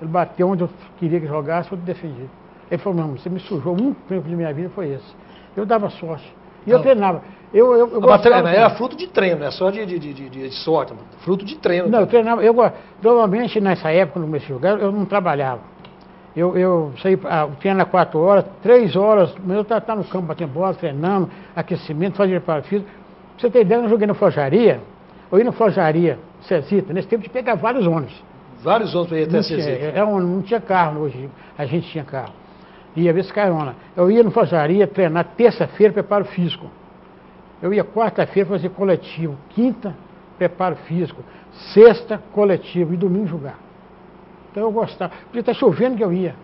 Speaker 2: Ele bateu onde eu queria que jogasse, eu defendi. Ele falou, não, você me sujou, um tempo de minha vida foi esse. Eu dava sorte. E eu treinava.
Speaker 1: Era fruto de treino, não é só de sorte, fruto de treino.
Speaker 2: Não, eu treinava. Normalmente nessa época, quando comecei a jogar, eu não trabalhava. Eu saí, treino a 4 horas, 3 horas, mas eu estava no campo batendo bola, treinando, aquecimento, fazia preparo físico. Pra você ter ideia, eu joguei na forjaria, eu ia na forjaria, Cezita, nesse tempo de pegar vários ônibus.
Speaker 1: Vários ônibus para ir até Cezita?
Speaker 2: Não tinha carro hoje, a gente tinha carro. Ia ver se carona. Eu ia na forjaria treinar terça-feira, preparo físico. Eu ia quarta-feira fazer coletivo, quinta, preparo físico, sexta, coletivo e domingo jogar. Então eu gostava. Podia estar chovendo que eu ia.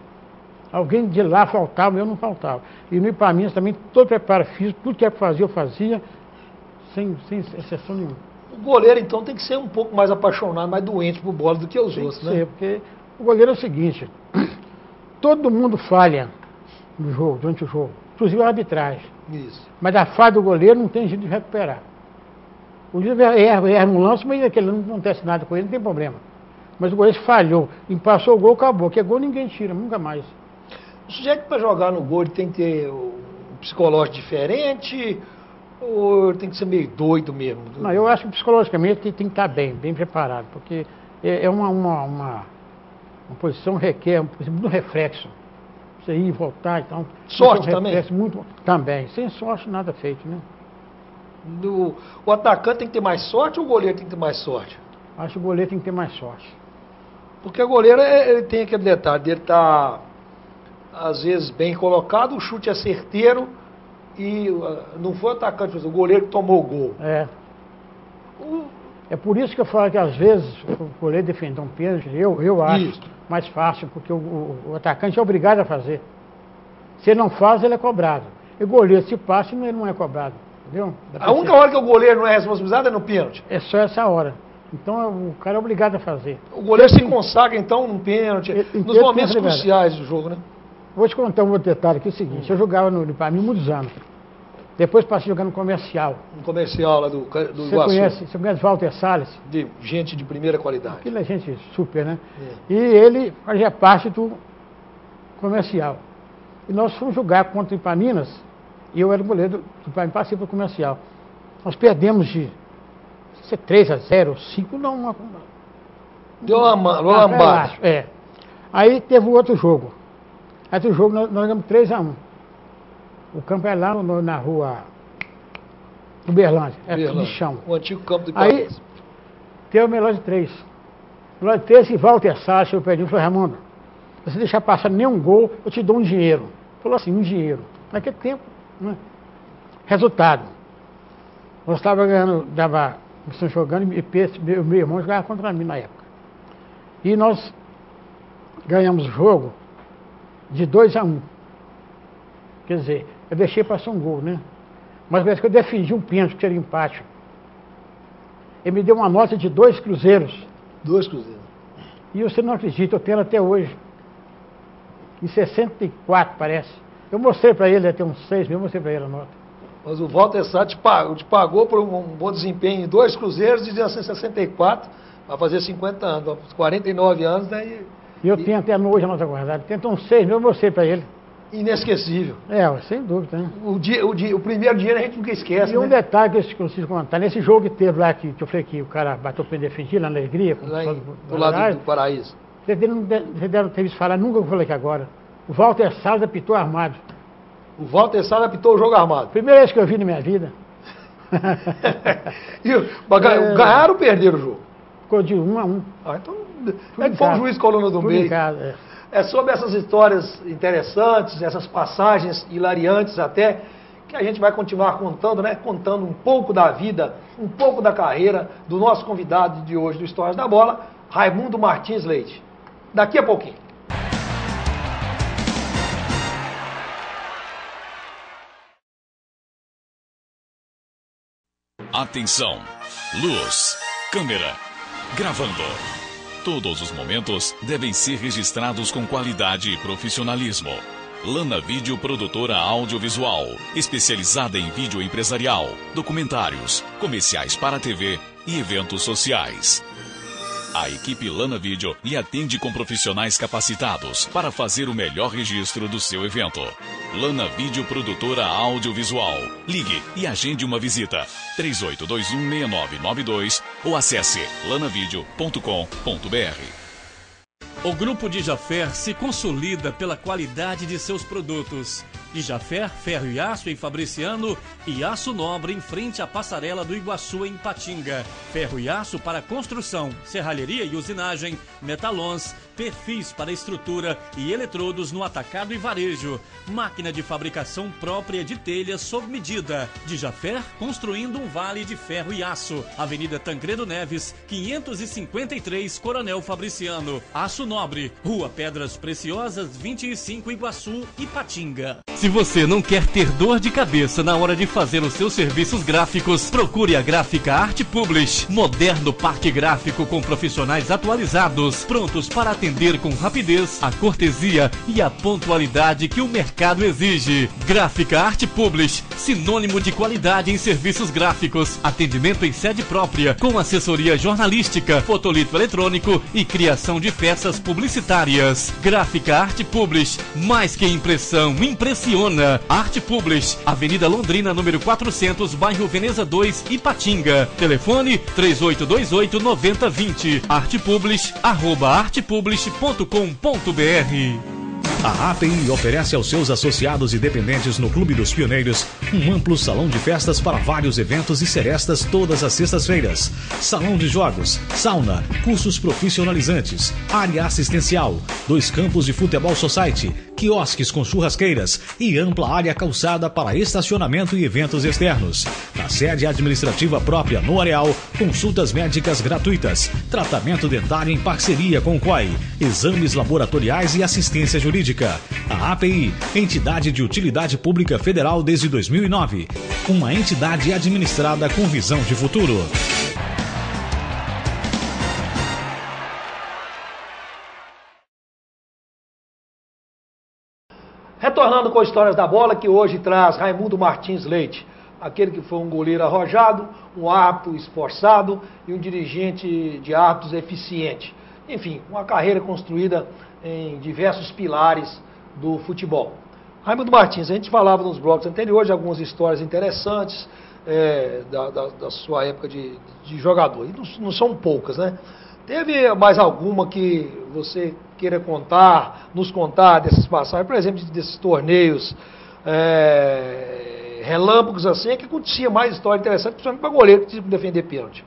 Speaker 2: Alguém de lá faltava, eu não faltava. E no Ipaminhas também, todo preparo físico, tudo que era para fazer, eu fazia, sem exceção nenhuma.
Speaker 1: O goleiro, então, tem que ser um pouco mais apaixonado, mais doente por bola do que os outros, né?
Speaker 2: Porque o goleiro é o seguinte, todo mundo falha no jogo, durante o jogo, inclusive a arbitragem.
Speaker 1: Isso.
Speaker 2: Mas a falha do goleiro não tem jeito de recuperar. O juiz erra no lance, mas aquele não acontece nada com ele, não tem problema. Mas o goleiro falhou, passou o gol, acabou. Que é gol ninguém tira, nunca mais.
Speaker 1: O sujeito para jogar no gol ele tem que ter um psicológico diferente ou tem que ser meio doido mesmo?
Speaker 2: Não, eu acho que psicologicamente tem que estar bem preparado, porque é uma posição que requer muito reflexo. Você ir e voltar, então...
Speaker 1: Sorte também?
Speaker 2: Também. Sem sorte, nada feito, né?
Speaker 1: O atacante tem que ter mais sorte ou o goleiro tem que ter mais sorte?
Speaker 2: Acho que o goleiro tem que ter mais sorte.
Speaker 1: Porque o goleiro ele tem aquele detalhe dele estar, às vezes, bem colocado, o chute é certeiro e não foi o atacante, o goleiro que tomou o gol.
Speaker 2: É por isso que eu falo que, às vezes, o goleiro defender um pênalti, eu acho mais fácil, porque o atacante é obrigado a fazer. Se ele não faz, ele é cobrado. E o goleiro, se passa, ele não é cobrado. Entendeu?
Speaker 1: A única hora que o goleiro não é responsabilizado é no pênalti.
Speaker 2: É só essa hora. Então o cara é obrigado a fazer.
Speaker 1: O goleiro se consagra então num pênalti, nos momentos cruciais do jogo, né?
Speaker 2: Vou te contar um outro detalhe aqui, é o seguinte, eu jogava no Ipamí muitos anos. Depois passei a jogar no Comercial.
Speaker 1: No Comercial lá do Iguaçu.
Speaker 2: Você conhece Walter Salles?
Speaker 1: De gente de primeira qualidade.
Speaker 2: Aquilo é gente super, né? E ele fazia parte do Comercial. E nós fomos jogar contra o Ipaminas, e eu era o goleiro do Ipamí, passei para o Comercial. Nós perdemos de 3-0, 5, não.
Speaker 1: Deu uma lambada.
Speaker 2: Aí teve o outro jogo. Aí outro jogo nós demos 3-1. O campo é lá na rua Uberlândia, de chão.
Speaker 1: O antigo campo do
Speaker 2: Aí teve o melhor de 3. O melhor de 3 e Walter Sacha, eu perdi, falou, Raimundo, se você deixar passar nenhum gol, eu te dou um dinheiro. Falou assim, um dinheiro. Naquele tempo, né? Resultado. Nós estávamos ganhando, estamos jogando, e meu irmão jogava contra mim na época. E nós ganhamos o jogo de 2-1. Quer dizer, eu deixei passar um gol, né? Mas parece que eu defendi um pênalti, que seria empate. Ele me deu uma nota de 2 cruzeiros.
Speaker 1: 2 cruzeiros.
Speaker 2: E você não acredita, eu tenho até hoje. Em 64, parece. Eu mostrei para ele, até uns 6 meses, eu mostrei para ele a nota.
Speaker 1: Mas o Walter Sá te pagou por um bom desempenho em 2 cruzeiros de 1964, vai fazer 50 anos, 49 anos, daí...
Speaker 2: E eu tenho até hoje a nota guardada. Tentou uns 6 meses, eu mostrei para ele.
Speaker 1: Inesquecível.
Speaker 2: Sem dúvida, né?
Speaker 1: O primeiro dia a gente nunca esquece,
Speaker 2: E um detalhe que eu preciso contar, nesse jogo que teve lá, que eu falei que o cara bateu o pé defendido, na Alegria,
Speaker 1: lá do lado do Paraíso.
Speaker 2: Vocês devem ter visto falar, nunca eu falei aqui agora. O Walter Salles apitou armado.
Speaker 1: O Walter Salles apitou o jogo armado.
Speaker 2: Primeira vez que eu vi na minha vida.
Speaker 1: Ganharam ou perderam o jogo?
Speaker 2: Ficou de 1-1.
Speaker 1: Então, foi um juiz coluna do meio. É sobre essas histórias interessantes, essas passagens hilariantes até, que a gente vai continuar contando, né? Contando um pouco da vida, um pouco da carreira do nosso convidado de hoje do Histórias da Bola, Raimundo Martins Leite. Daqui a pouquinho.
Speaker 6: Atenção, luz, câmera, gravando. Todos os momentos devem ser registrados com qualidade e profissionalismo. Lana Vídeo Produtora Audiovisual, especializada em vídeo empresarial, documentários, comerciais para TV e eventos sociais. A equipe Lana Vídeo lhe atende com profissionais capacitados para fazer o melhor registro do seu evento. Lana Vídeo Produtora Audiovisual. Ligue e agende uma visita. 38216992 ou acesse lanavideo.com.br.
Speaker 7: O Grupo Dijafer se consolida pela qualidade de seus produtos. Dijafer, ferro e aço em Fabriciano e aço nobre em frente à passarela do Iguaçu em Patinga. Ferro e aço para construção, serralheria e usinagem, metalons, perfis para estrutura e eletrodos no atacado e varejo. Máquina de fabricação própria de telhas sob medida. Dijafer construindo um vale de ferro e aço. Avenida Tancredo Neves, 553, Coronel Fabriciano. Aço Nobre, Rua Pedras Preciosas, 25, Iguaçu, Ipatinga. Se você não quer ter dor de cabeça na hora de fazer os seus serviços gráficos, procure a Gráfica Arte Publish. Moderno parque gráfico com profissionais atualizados, prontos para atender com rapidez, a cortesia e a pontualidade que o mercado exige. Gráfica Arte Publish, sinônimo de qualidade em serviços gráficos. Atendimento em sede própria, com assessoria jornalística, fotolito eletrônico e criação de peças publicitárias. Gráfica Arte Publish, mais que impressão, impressiona. Arte Publish, Avenida Londrina, número 400, bairro Veneza 2, Ipatinga. Telefone 3828-9020. artepublish@artepublish.com.br.
Speaker 8: A API oferece aos seus associados e dependentes no Clube dos Pioneiros um amplo salão de festas para vários eventos e serestas todas as sextas-feiras. Salão de jogos, sauna, cursos profissionalizantes, área assistencial, 2 campos de futebol society, quiosques com churrasqueiras e ampla área calçada para estacionamento e eventos externos. Na sede administrativa própria no Areal, consultas médicas gratuitas, tratamento dentário em parceria com o COI, exames laboratoriais e assistência jurídica. A API, Entidade de Utilidade Pública Federal desde 2009, uma entidade administrada com visão de futuro.
Speaker 1: Retornando com Histórias da Bola, que hoje traz Raimundo Martins Leite, aquele que foi um goleiro arrojado, um árbitro esforçado e um dirigente de árbitros eficiente. Enfim, uma carreira construída em diversos pilares do futebol. Raimundo Martins, a gente falava nos blocos anteriores de algumas histórias interessantes da sua época de jogador, e não são poucas, né? Teve mais alguma que você queira nos contar dessas passagens, por exemplo, desses torneios relâmpagos assim, que acontecia mais história interessante, principalmente para goleiro que tinha que defender pênalti?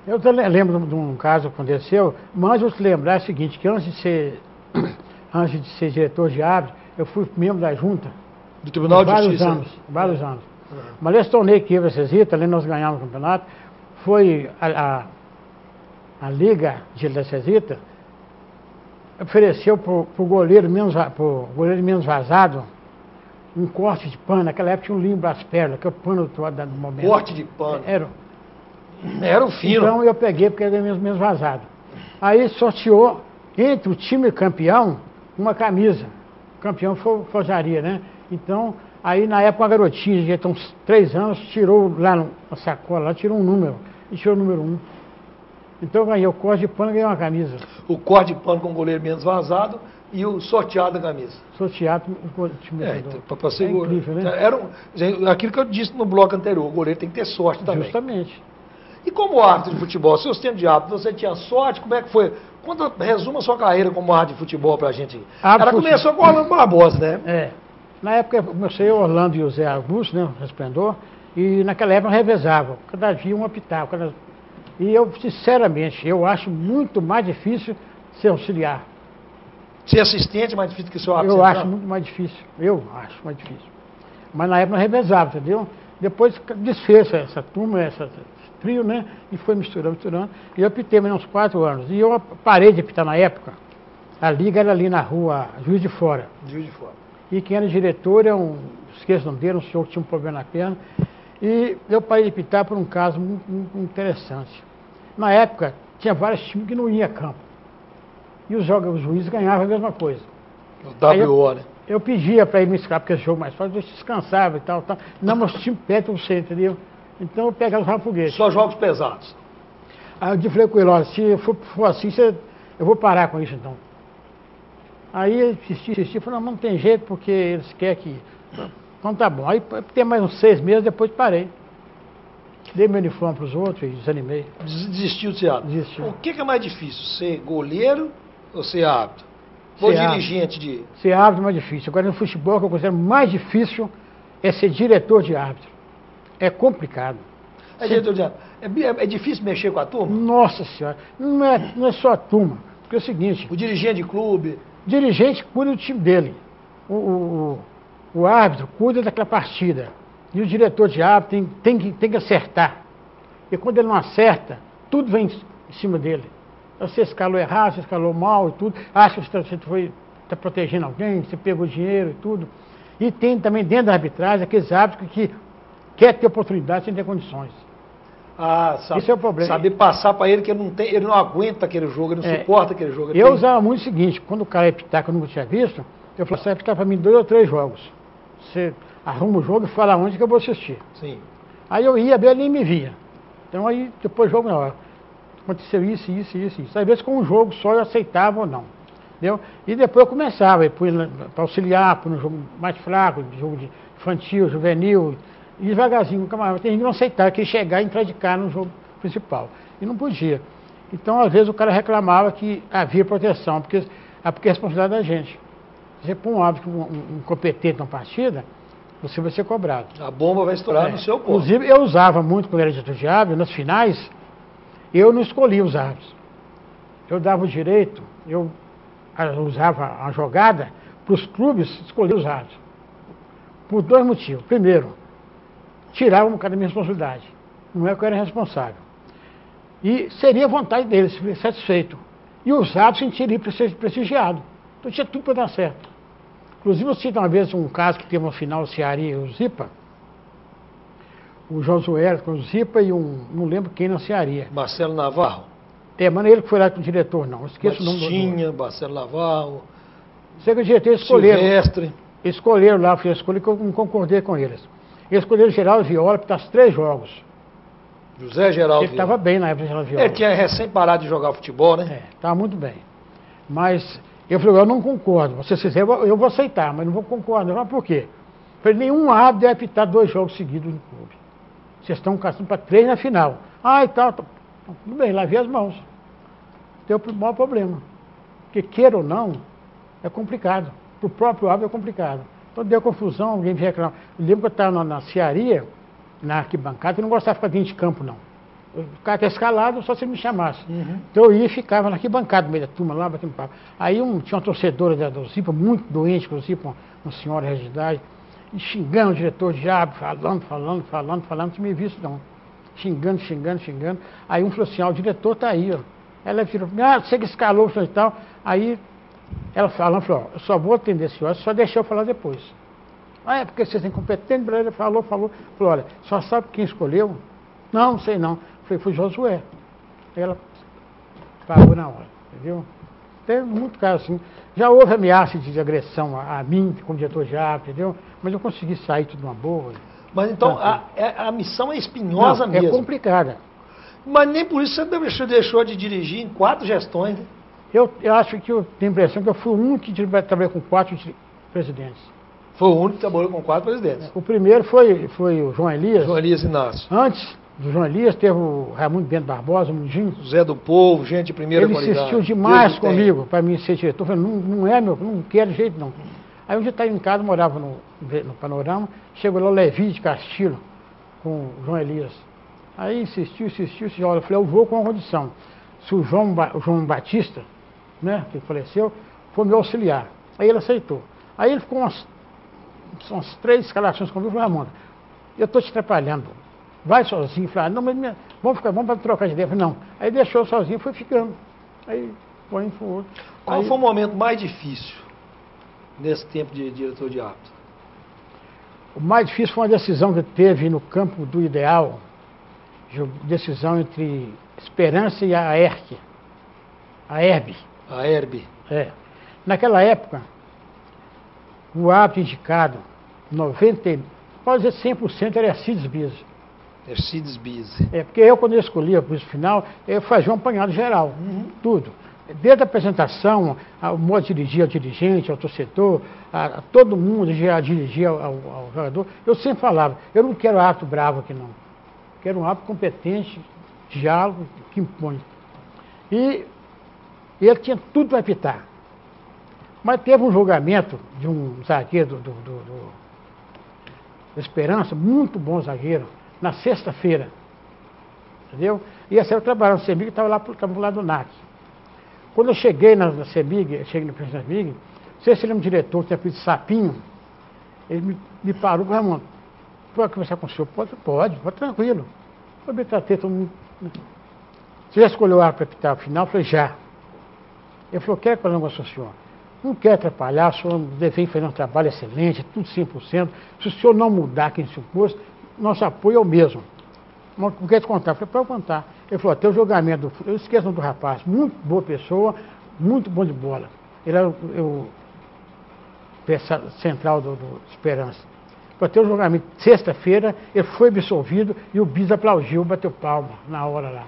Speaker 2: Eu lembro de um caso que aconteceu, mas eu te lembrar o seguinte, que antes de ser diretor de árbitro, eu fui membro da junta.
Speaker 1: Do Tribunal de Justiça?
Speaker 2: Vários anos. Mas esse torneio que ia Cesita, ali nós ganhamos o campeonato, foi a Liga da Cesita, ofereceu para o goleiro menos vazado um corte de pano. Naquela época tinha um limbo às pernas, que é o pano do momento.
Speaker 1: Corte de pano? Era o fino.
Speaker 2: Então eu peguei porque era menos vazado. Aí sorteou entre o time campeão uma camisa. O campeão foi Forjaria, né? Então, aí na época uma garotinha, já tem uns 3 anos, tirou lá na sacola, lá, tirou um número, e tirou o número 1. Então eu ganhei o corte de pano e ganhei uma camisa.
Speaker 1: O corte de pano com o goleiro menos vazado e o sorteado da camisa.
Speaker 2: Sorteado o time
Speaker 1: para ser
Speaker 2: incrível, né?
Speaker 1: Aquilo que eu disse no bloco anterior, o goleiro tem que ter sorte também.
Speaker 2: Justamente.
Speaker 1: E como árbitro de futebol, seus tempos de árbitro, você tinha sorte? Como é que foi? Resuma a sua carreira como árbitro de futebol pra gente. Ela começou com o Orlando Barbosa, né?
Speaker 2: Na época eu comecei Orlando e o Zé Augusto, né? O Resplendor, e naquela época revezava. Cada dia um apitava. E eu, sinceramente, eu acho muito mais difícil ser auxiliar.
Speaker 1: Ser assistente é mais difícil que ser árbitro?
Speaker 2: Eu acho muito mais difícil. Mas na época eu revezava, entendeu? Depois desfez essa turma, esse trio, né? E foi misturando. E eu apitei mais uns 4 anos. E eu parei de apitar na época. A liga era ali na rua Juiz de Fora. E quem era diretor esqueço o nome dele, um senhor que tinha um problema na perna. E eu parei de apitar por um caso muito interessante. Na época, tinha vários times que não iam a campo. E os juízes ganhavam a mesma coisa.
Speaker 1: O WO, né?
Speaker 2: Eu pedia para ir me escapar, porque esse jogo mais fácil, eu descansava e tal. Não, mas o time perto você, entendeu? Então eu pegava os rafoguetes.
Speaker 1: Só jogos pesados.
Speaker 2: Aí eu falei com ele, olha, se for assim, eu vou parar com isso então. Aí ele insistiu, falou, não tem jeito, porque eles querem que... Então tá bom. Aí tem mais uns 6 meses, depois parei. Dei meu uniforme para os outros e desanimei.
Speaker 1: Desistiu de ser árbitro?
Speaker 2: Desistiu.
Speaker 1: O que é mais difícil, ser goleiro ou ser árbitro? Ou dirigente de...
Speaker 2: Ser árbitro é mais difícil. Agora no futebol, o que eu considero mais difícil é ser diretor de árbitro. É complicado.
Speaker 1: É difícil mexer com a turma?
Speaker 2: Nossa Senhora, não é só a turma. Porque é o seguinte...
Speaker 1: O dirigente de clube...
Speaker 2: O dirigente cuida do time dele. O árbitro cuida daquela partida. E o diretor de árbitro tem que acertar. E quando ele não acerta, tudo vem em cima dele. Você escalou errado, você escalou mal e tudo. Acha que você está protegendo alguém, você pegou dinheiro e tudo. E tem também dentro da arbitragem aqueles árbitros que quer ter oportunidade sem ter condições. Esse é o problema.
Speaker 1: Saber passar para ele que ele não aguenta aquele jogo, ele não suporta aquele jogo.
Speaker 2: Eu usava muito o seguinte, quando o cara ia apitar, que eu nunca tinha visto, eu falava, você vai apitar para mim 2 ou 3 jogos. Você arruma o jogo e fala onde que eu vou assistir.
Speaker 1: Sim.
Speaker 2: Aí eu ia, ele nem me via. Então aí, depois jogo na hora. Aconteceu isso. Às vezes com um jogo só eu aceitava ou não. Entendeu? E depois eu começava, para auxiliar, para um jogo mais fraco, jogo de infantil, juvenil, e devagarzinho, tem gente que não aceitava, que ia chegar e entrar de cara no jogo principal. E não podia. Então, às vezes, o cara reclamava que havia proteção, porque é responsabilidade da gente. Você põe um árbitro, um competente na partida, você vai ser cobrado.
Speaker 1: A bomba vai estourar no seu corpo.
Speaker 2: Inclusive, eu usava muito, quando era diretor de árbitro, nas finais, eu não escolhia os árbitros. Eu dava o direito, eu usava a jogada para os clubes escolher os árbitros. Por 2 motivos. Primeiro, tirava um bocado da minha responsabilidade. Não é que eu era responsável. E seria a vontade deles, satisfeito. E os árbitros sentiriam prestigiado. Então tinha tudo para dar certo. Inclusive, eu cito uma vez um caso que teve uma final Ceará e o Zipa. O Josué com o Zipa e não lembro quem na Ceará.
Speaker 1: Marcelo Navarro.
Speaker 2: Mas não é ele que foi lá com o diretor, não. Eu esqueço o nome do
Speaker 1: Tinha, Marcelo Navarro.
Speaker 2: Sei que o diretor escolheram.
Speaker 1: Silvestre.
Speaker 2: Escolheram lá, foi a escolha que eu não concordei com eles. Eles escolheram Geraldo Viola para os 3 jogos.
Speaker 1: José Geraldo
Speaker 2: Ele estava bem na época de Geraldo Viola.
Speaker 1: Ele tinha recém parado de jogar futebol, né?
Speaker 2: Estava muito bem. Mas eu falei, eu não concordo. Você fizer, eu vou aceitar, mas não vou concordar. Mas por quê? Eu falei, nenhum árbitro deve apitar 2 jogos seguidos no clube. Vocês estão caçando para 3 na final. E tal. Tudo bem, lavei as mãos. Tem o maior problema. Porque, queira ou não, é complicado. Para o próprio árbitro é complicado. Então deu confusão, alguém me reclamava. Eu lembro que eu estava na Ceará, na arquibancada, e não gostava de ficar dentro de campo, não. Eu ficava escalado só se ele me chamasse. Então eu ia e ficava na arquibancada, no meio da turma, lá batendo papo. Aí tinha uma torcedora do Zipa, muito doente, com o Zipa, uma senhora de idade, e xingando o diretor de árbitro, falando, não tinha me visto, não. Xingando. Aí um falou assim, o diretor está aí, ó. Ela virou, você que escalou e tal. Aí ela falou, eu só vou atender esse senhor, só deixa eu falar depois. É porque vocês têm competente, ele falou. Falou, olha, só sabe quem escolheu? Não sei não. Falei, foi Josué. Aí ela pagou na hora, entendeu? Tem muito caso assim. Já houve ameaça de agressão a mim, como diretor de árbitro, entendeu? Mas eu consegui sair tudo numa boa.
Speaker 1: Mas então, a missão é espinhosa mesmo.
Speaker 2: É complicada.
Speaker 1: Mas nem por isso você deixou de dirigir em 4 gestões, né?
Speaker 2: Eu acho que eu tenho a impressão que eu fui o único que trabalhei com 4 presidentes.
Speaker 1: Foi o único que trabalhou com 4 presidentes.
Speaker 2: O primeiro foi o João Elias.
Speaker 1: João Elias Inácio.
Speaker 2: Antes do João Elias teve o Raimundo Bento Barbosa, o Mundinho.
Speaker 1: Zé do Povo, gente de primeira qualidade.
Speaker 2: Ele insistiu demais comigo para mim ser diretor. Eu falei, não é não quero de jeito não. Aí um dia estava em casa, morava no Panorama, chegou lá o Levi de Castilho com o João Elias. Aí insistiu, olha, eu falei, eu vou com uma condição. Se o João Batista, né, que faleceu, for meu auxiliar. Aí ele aceitou. Aí ele ficou umas 3 escalações comigo, falou, Ramon, eu estou te atrapalhando. Vai sozinho. Falei, não, mas vamos para trocar de ideia. Falei, não. Aí deixou sozinho, foi ficando. Aí foi outro.
Speaker 1: Qual foi o momento mais difícil nesse tempo de diretor de árbitro?
Speaker 2: O mais difícil foi uma decisão que teve no campo do Ideal, decisão entre Esperança e a ERC. A ERB.
Speaker 1: A ERB.
Speaker 2: Naquela época, o árbitro indicado, pode dizer 100% era Ercides Bise.
Speaker 1: Ercides Bise.
Speaker 2: Porque eu, quando eu escolhia para o final, eu fazia um apanhado geral, tudo. Desde a apresentação, o modo de dirigir ao dirigente, ao torcedor, a todo mundo já dirigia ao jogador. Eu sempre falava, eu não quero árbitro bravo aqui não. Quero um árbitro competente, diálogo, que impõe. E ele tinha tudo para apitar. Mas teve um julgamento de um zagueiro do Esperança, muito bom zagueiro, na sexta-feira. Entendeu? E essa eu trabalhava no CEMIG, estava lá pro lado do NAC. Quando eu cheguei na CEMIG, cheguei no presidente da CEMIG, não sei se ele é um diretor que tinha pedido sapinho, ele me parou, Ramon, pode conversar com o senhor? Pode, tranquilo. Eu me tratei todo mundo. Você já escolheu o árbitro para apitar o final? Eu falei, já. Ele falou, quer que eu não gosto do senhor? não quero atrapalhar, o senhor vem fazer um trabalho excelente, tudo 100%. Se o senhor não mudar quem se impôs, nosso apoio é o mesmo. Não quer te contar? Eu falei, para eu contar. Ele falou, até o julgamento, eu esqueço do rapaz, muito boa pessoa, muito bom de bola. Ele era o peça central do Esperança. Para ter o julgamento, sexta-feira, ele foi absolvido e o bis aplaudiu, bateu palma na hora lá.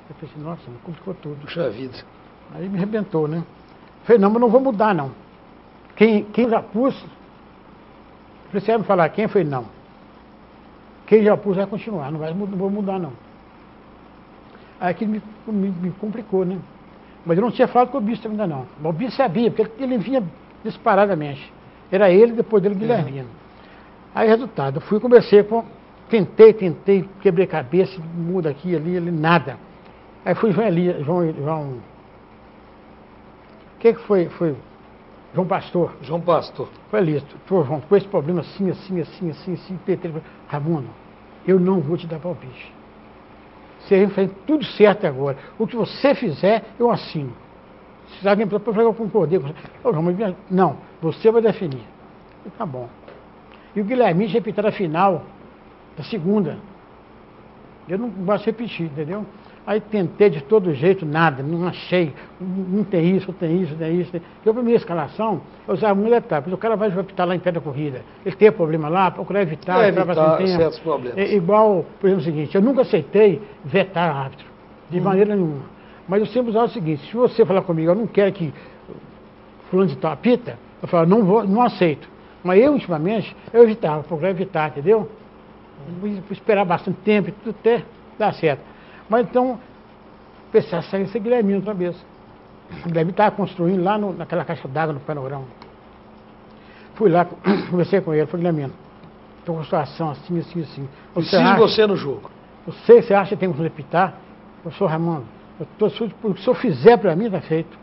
Speaker 2: Eu falei assim, nossa, me complicou tudo.
Speaker 1: Puxa vida.
Speaker 2: Aí me arrebentou, né? Eu falei, não, mas não vou mudar, não. Quem já pus... Você vai me falar quem? Eu falei, não. Quem já pus vai continuar, não vou mudar, não. Aí aquilo me complicou, né? Mas eu não tinha falado com o bispo ainda, não. O bispo sabia, porque ele vinha disparadamente. Era ele, depois dele, Guilhermino. Aí, resultado, eu fui, conversei com... Tentei, quebrei cabeça, muda aqui, ali, nada. Aí fui João... O que foi? Foi João Pastor.
Speaker 1: João Pastor.
Speaker 2: Foi ali, João, com esse problema assim, PT. Raimundo, eu não vou te dar palpite. Você fez tudo certo agora. O que você fizer, eu assino. Se alguém para eu concordei com você. Não, você vai definir. Eu, tá bom. E o Guilherme repetiu a final da segunda. Eu não gosto de repetir, entendeu? Aí tentei de todo jeito, nada, não achei, não tem isso. Eu, para minha escalação, eu usava muito detalhe, o cara vai apitar lá em pé da corrida, ele tem problema lá, procurar evitar
Speaker 1: certos problemas.
Speaker 2: Igual, por exemplo, o seguinte, eu nunca aceitei vetar árbitro, de maneira nenhuma. Mas eu sempre usava o seguinte, se você falar comigo, eu não quero que fulano de tal apita, eu falo, não aceito. Mas eu, ultimamente, eu evitava, procurar evitar, entendeu? Vou esperar bastante tempo, tudo até dar certo. Mas então, pensar sair esse Guilhermino outra vez. O Guilhermino estava construindo lá naquela caixa d'água no panorama. Fui lá, conversei com ele, falei, Guilhermino, estou com uma situação assim.
Speaker 1: Preciso você no jogo.
Speaker 2: Você acha que tem que repitar? Eu sou Raimundo, o que o senhor fizer para mim, está feito.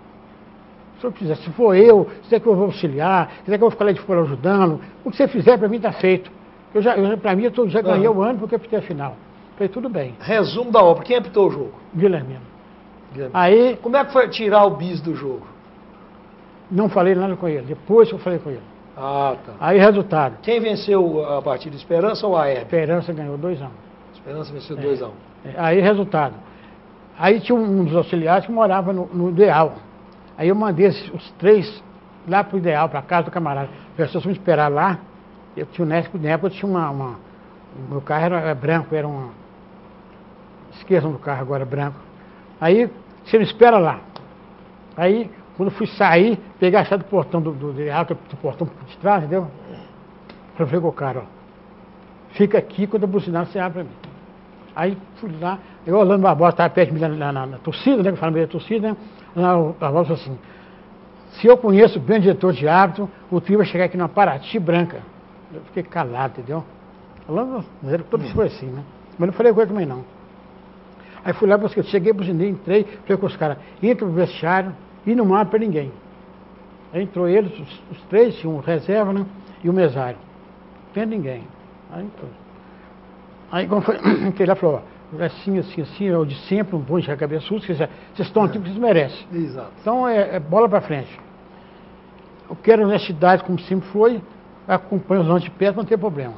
Speaker 2: Se o senhor fizer, se for eu, se quiser que eu vou auxiliar, se quiser que eu vou ficar lá de fora ajudando, o que você fizer para mim, está feito. Para mim, eu já ganhei o ano porque eu apitei a final. Falei, tudo bem.
Speaker 1: Resumo da obra. Quem apitou o jogo?
Speaker 2: Guilhermino. Aí,
Speaker 1: como é que foi tirar o bis do jogo?
Speaker 2: Não falei nada com ele. Depois eu falei com ele.
Speaker 1: Ah, tá.
Speaker 2: Aí, resultado.
Speaker 1: Quem venceu a partida? Esperança ou a Hebe?
Speaker 2: Esperança ganhou 2-1.
Speaker 1: Esperança venceu 2-1.
Speaker 2: Aí, resultado. Aí tinha um dos auxiliares que morava no Ideal. Aí eu mandei os 3 lá pro Ideal, para casa do camarada. As pessoas vão esperar lá. Eu tinha, na época eu tinha o meu carro era branco, era uma... Esqueçam do carro agora, branco. Aí, você me espera lá. Aí, quando eu fui sair, peguei a chave do portão do portão de trás, entendeu? Falei com o cara, ó. Fica aqui, quando eu buzinar, você abre pra mim. Aí, fui lá, eu Orlando Barbosa estava perto de mim na torcida, né? Que eu falo meio da torcida, né? O Barbosa falou assim, se eu conheço bem o diretor de árbitro, o trio vai chegar aqui numa Paraty branca. Eu fiquei calado, entendeu? Falando, todo foi assim, né? Mas não falei com ele também, não. Aí fui lá, cheguei, buzinei, entrei, falei com os caras, entra no vestiário e não abre para ninguém. Aí entrou eles, os 3, tinha um reserva, né? E o mesário. Não tem ninguém. Aí entrou. Aí quando foi, entrei lá, falou, ó, assim, é o de sempre, um bom de cabeçudo, vocês estão aqui porque vocês merecem.
Speaker 1: Exato.
Speaker 2: Então é bola para frente. Eu quero honestidade, como sempre foi, acompanho os anos de perto, não tem problema.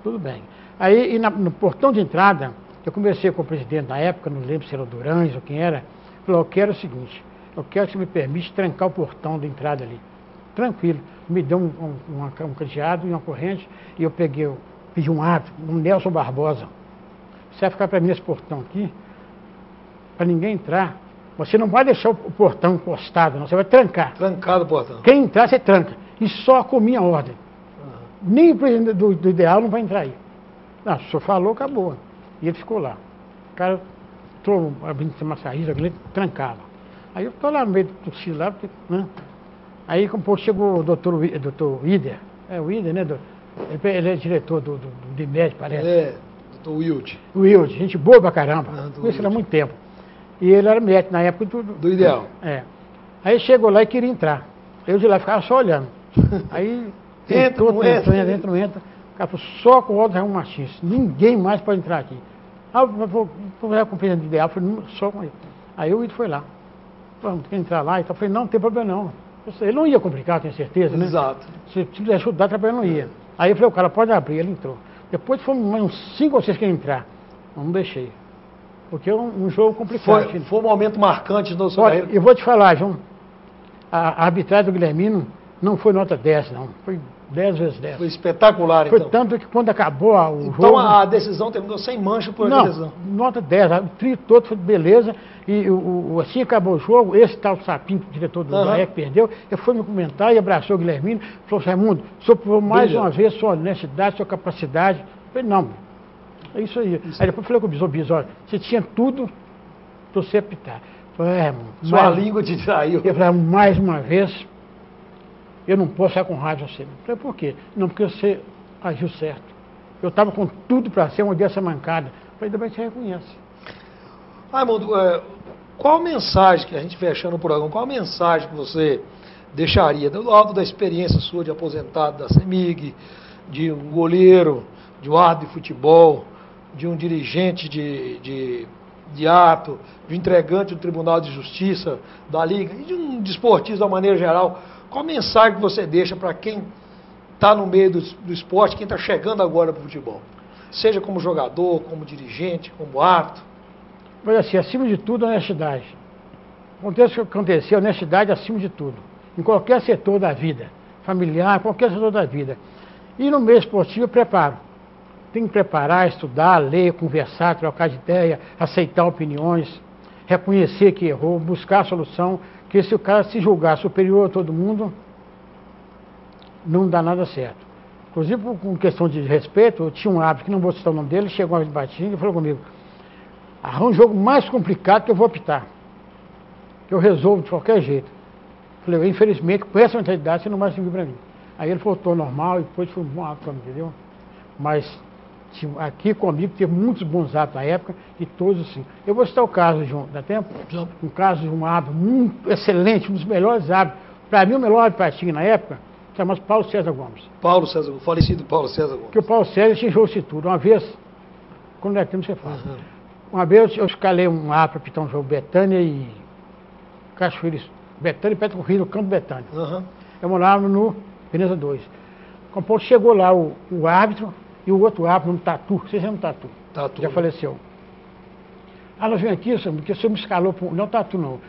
Speaker 2: Tudo bem. Aí, no portão de entrada, eu conversei com o presidente na época, não lembro se era o Durães ou quem era, falou, eu quero o seguinte, eu quero que você me permite trancar o portão de entrada ali. Tranquilo. Me deu um cadeado e uma corrente, e eu pedi um árbitro, um Nelson Barbosa. Você vai ficar para mim nesse portão aqui, para ninguém entrar. Você não vai deixar o portão encostado, não, você vai trancar.
Speaker 1: Trancado o portão.
Speaker 2: Quem entrar, você tranca. E só com minha ordem. Nem o presidente do Ideal não vai entrar aí. Não, se o senhor falou, acabou. E ele ficou lá. O cara entrou abrindo uma saída, trancava. Aí eu estou lá no meio do torcida lá, né? Aí com um pouco chegou o doutor Ider. É o Ider, né? Ele é diretor do DIMED, parece.
Speaker 1: É, doutor Wilde.
Speaker 2: O Wilde, gente boa pra caramba. Conheci ele há
Speaker 1: Wilde.
Speaker 2: muito tempo. E ele era médico na época
Speaker 1: do Ideal.
Speaker 2: É. Aí chegou lá e queria entrar. Eu de lá ficava só olhando. Aí entra. O cara falou, só com o Otto Raimundo Martins. Ninguém mais pode entrar aqui. Ah, vou falar com o presidente do Ideal. Eu falei, só com ele. Aí o Ito foi lá. quer entrar lá e tal. Eu falei, não tem problema não. Ele não ia complicar, tenho certeza, né?
Speaker 1: Exato.
Speaker 2: Se quiser ajudar, ele não ia. Aí eu falei, o cara pode abrir, ele entrou. Depois foram uns 5 ou 6 que entrar. Não deixei. Porque é um jogo complicado.
Speaker 1: Foi um momento marcante no seu carreira.
Speaker 2: Eu vou te falar, João, a arbitragem do Guilhermino não foi nota 10, não. Foi 10 vezes 10.
Speaker 1: Foi espetacular,
Speaker 2: foi
Speaker 1: então.
Speaker 2: Foi tanto que quando acabou o jogo...
Speaker 1: Então a decisão terminou sem mancha por
Speaker 2: não,
Speaker 1: decisão.
Speaker 2: Nota 10. O trio todo foi beleza. E assim acabou o jogo, esse tal Sapinho, diretor do GAEC, perdeu. Ele foi me comentar e abraçou o Guilhermino. Falou, Raimundo, o senhor provou mais uma vez sua honestidade, sua capacidade. Eu falei, não, é isso aí. Aí depois eu falei com o Biso, olha, você tinha tudo para você apitar. Eu falei, Raimundo,
Speaker 1: sua língua te traiu.
Speaker 2: Eu falei, mais uma vez, eu não posso ficar com raiva de você. Eu falei, por quê? Não, porque você agiu certo. Eu estava com tudo para ser uma dessa mancada. Eu falei, ainda bem que você reconhece.
Speaker 1: Raimundo, qual a mensagem, que a gente fechando o programa, qual a mensagem que você deixaria, do alto da experiência sua de aposentado da CEMIG, de um goleiro, de um árbitro de futebol, de um dirigente de ato, de um entregante do Tribunal de Justiça da Liga, e de um desportista de uma maneira geral, qual a mensagem que você deixa para quem está no meio do esporte, quem está chegando agora para o futebol? Seja como jogador, como dirigente, como árbitro.
Speaker 2: Mas assim, acima de tudo, a honestidade. Aconteça o que acontecer, a honestidade acima de tudo. Em qualquer setor da vida, familiar, qualquer setor da vida. E no meio esportivo, preparo. Tem que preparar, estudar, ler, conversar, trocar de ideia, aceitar opiniões, reconhecer que errou, buscar a solução, que se o cara se julgar superior a todo mundo, não dá nada certo. Inclusive, com questão de respeito, eu tinha um árbitro, que não vou citar o nome dele, chegou de Batinga e falou comigo, um jogo mais complicado que eu vou optar. Que eu resolvo de qualquer jeito. Falei, infelizmente, com essa mentalidade, você não vai servir para mim. Aí ele voltou normal e depois foi um bom árbitro, entendeu? Mas aqui comigo teve muitos bons árbitros na época e todos assim. Eu vou citar o caso, João, dá tempo? Um caso de um árbitro muito excelente, um dos melhores árbitros. Para mim, o melhor árbitro que tinha na época, chamava Paulo César Gomes.
Speaker 1: Paulo César, o falecido Paulo César Gomes.
Speaker 2: Porque o Paulo César xingou-se tudo. Uma vez, quando é tempo você fala. Uma vez eu escalei um árbitro para apitar um jogo Betânia e Cachoeira. Betânia e Petro Rio, no campo Betânia. Eu morava no Veneza 2. Quando chegou lá o árbitro e o outro árbitro, no Tatu. Vocês lembram do Tatu?
Speaker 1: Tatu.
Speaker 2: Já faleceu. Nós vim aqui, porque o senhor me escalou, não Tatu não,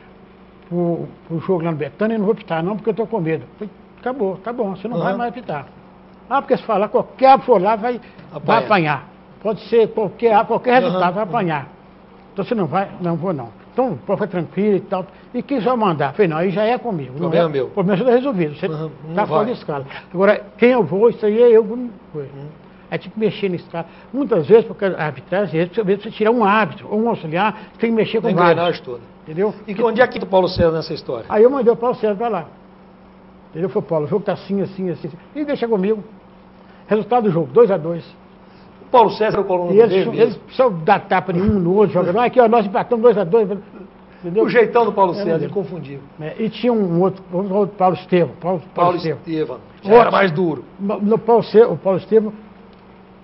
Speaker 2: pro jogo lá no Betânia, eu não vou apitar não, porque eu estou com medo. Falei, acabou, tá bom, você não vai mais apitar. Porque se falar, qualquer árbitro for lá vai apanhar. Pode ser qualquer resultado, vai apanhar. Então você não vai, não vou não. Então, foi tranquilo e tal. E quem vai mandar? Falei, não, aí já é comigo. O
Speaker 1: problema é meu.
Speaker 2: O problema já está resolvido. Você está fora de escala. Agora, quem eu vou, isso aí é eu. Aí tem que mexer nesse cara. Muitas vezes, porque a arbitragem, às vezes você tirar um árbitro ou um auxiliar, você tem que mexer com o
Speaker 1: engrenagem toda.
Speaker 2: Entendeu?
Speaker 1: E onde é que o Paulo César nessa história?
Speaker 2: Aí eu mandei o Paulo César para lá. Entendeu? Falei, Paulo, o jogo está assim, assim, assim. E deixa comigo. Resultado do jogo, 2-2.
Speaker 1: Paulo César, o coluna dele.
Speaker 2: Ele só dá tapa em um no outro, jogador. Aqui, ó, nós empatamos 2-2.
Speaker 1: O jeitão do Paulo César, inconfundível.
Speaker 2: E tinha um outro Paulo Estevam.
Speaker 1: Paulo Estevam. Era mais duro.
Speaker 2: O Paulo Estevam,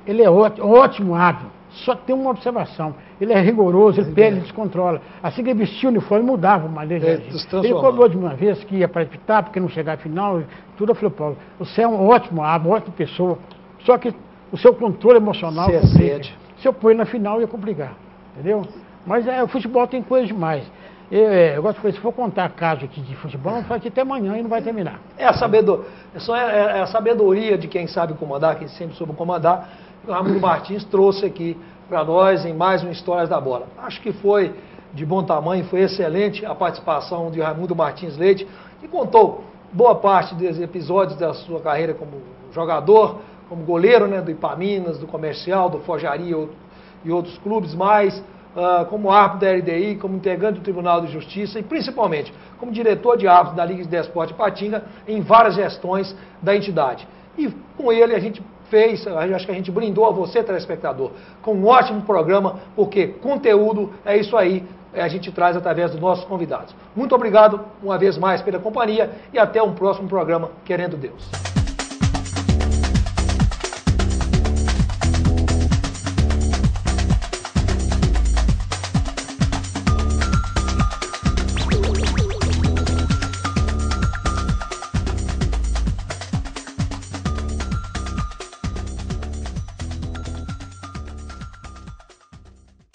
Speaker 2: ele é ótimo árbitro. Só tem uma observação. Ele é rigoroso, ele pega, ele descontrola. Assim que ele vestia o uniforme, mudava a maneira de agir. Ele cobrou de uma vez que ia para apitar, porque não chegava à final, tudo. Eu falei, Paulo, você é um ótimo árbitro, uma ótima pessoa. Só que o seu controle emocional complica. Se eu pôr na final, ia complicar. Entendeu? Mas o futebol tem coisa demais. Eu gosto de coisa, se for contar caso aqui de futebol, vamos falar aqui até amanhã e não vai terminar.
Speaker 1: É a sabedoria de quem sabe comandar, quem sempre soube comandar. O Raimundo Martins trouxe aqui para nós em mais um Histórias da Bola. Acho que foi de bom tamanho, foi excelente a participação de Raimundo Martins Leite, que contou boa parte dos episódios da sua carreira como jogador, como goleiro, né, do Ipaminas, do Comercial, do Forjaria e outros clubes mais, como árbitro da LDI, como integrante do Tribunal de Justiça e principalmente como diretor de árbitros da Liga de Desporte Ipatinga em várias gestões da entidade. E com ele a gente acho que a gente brindou a você, telespectador, com um ótimo programa, porque conteúdo é isso aí, a gente traz através dos nossos convidados. Muito obrigado uma vez mais pela companhia e até um próximo programa, querendo Deus.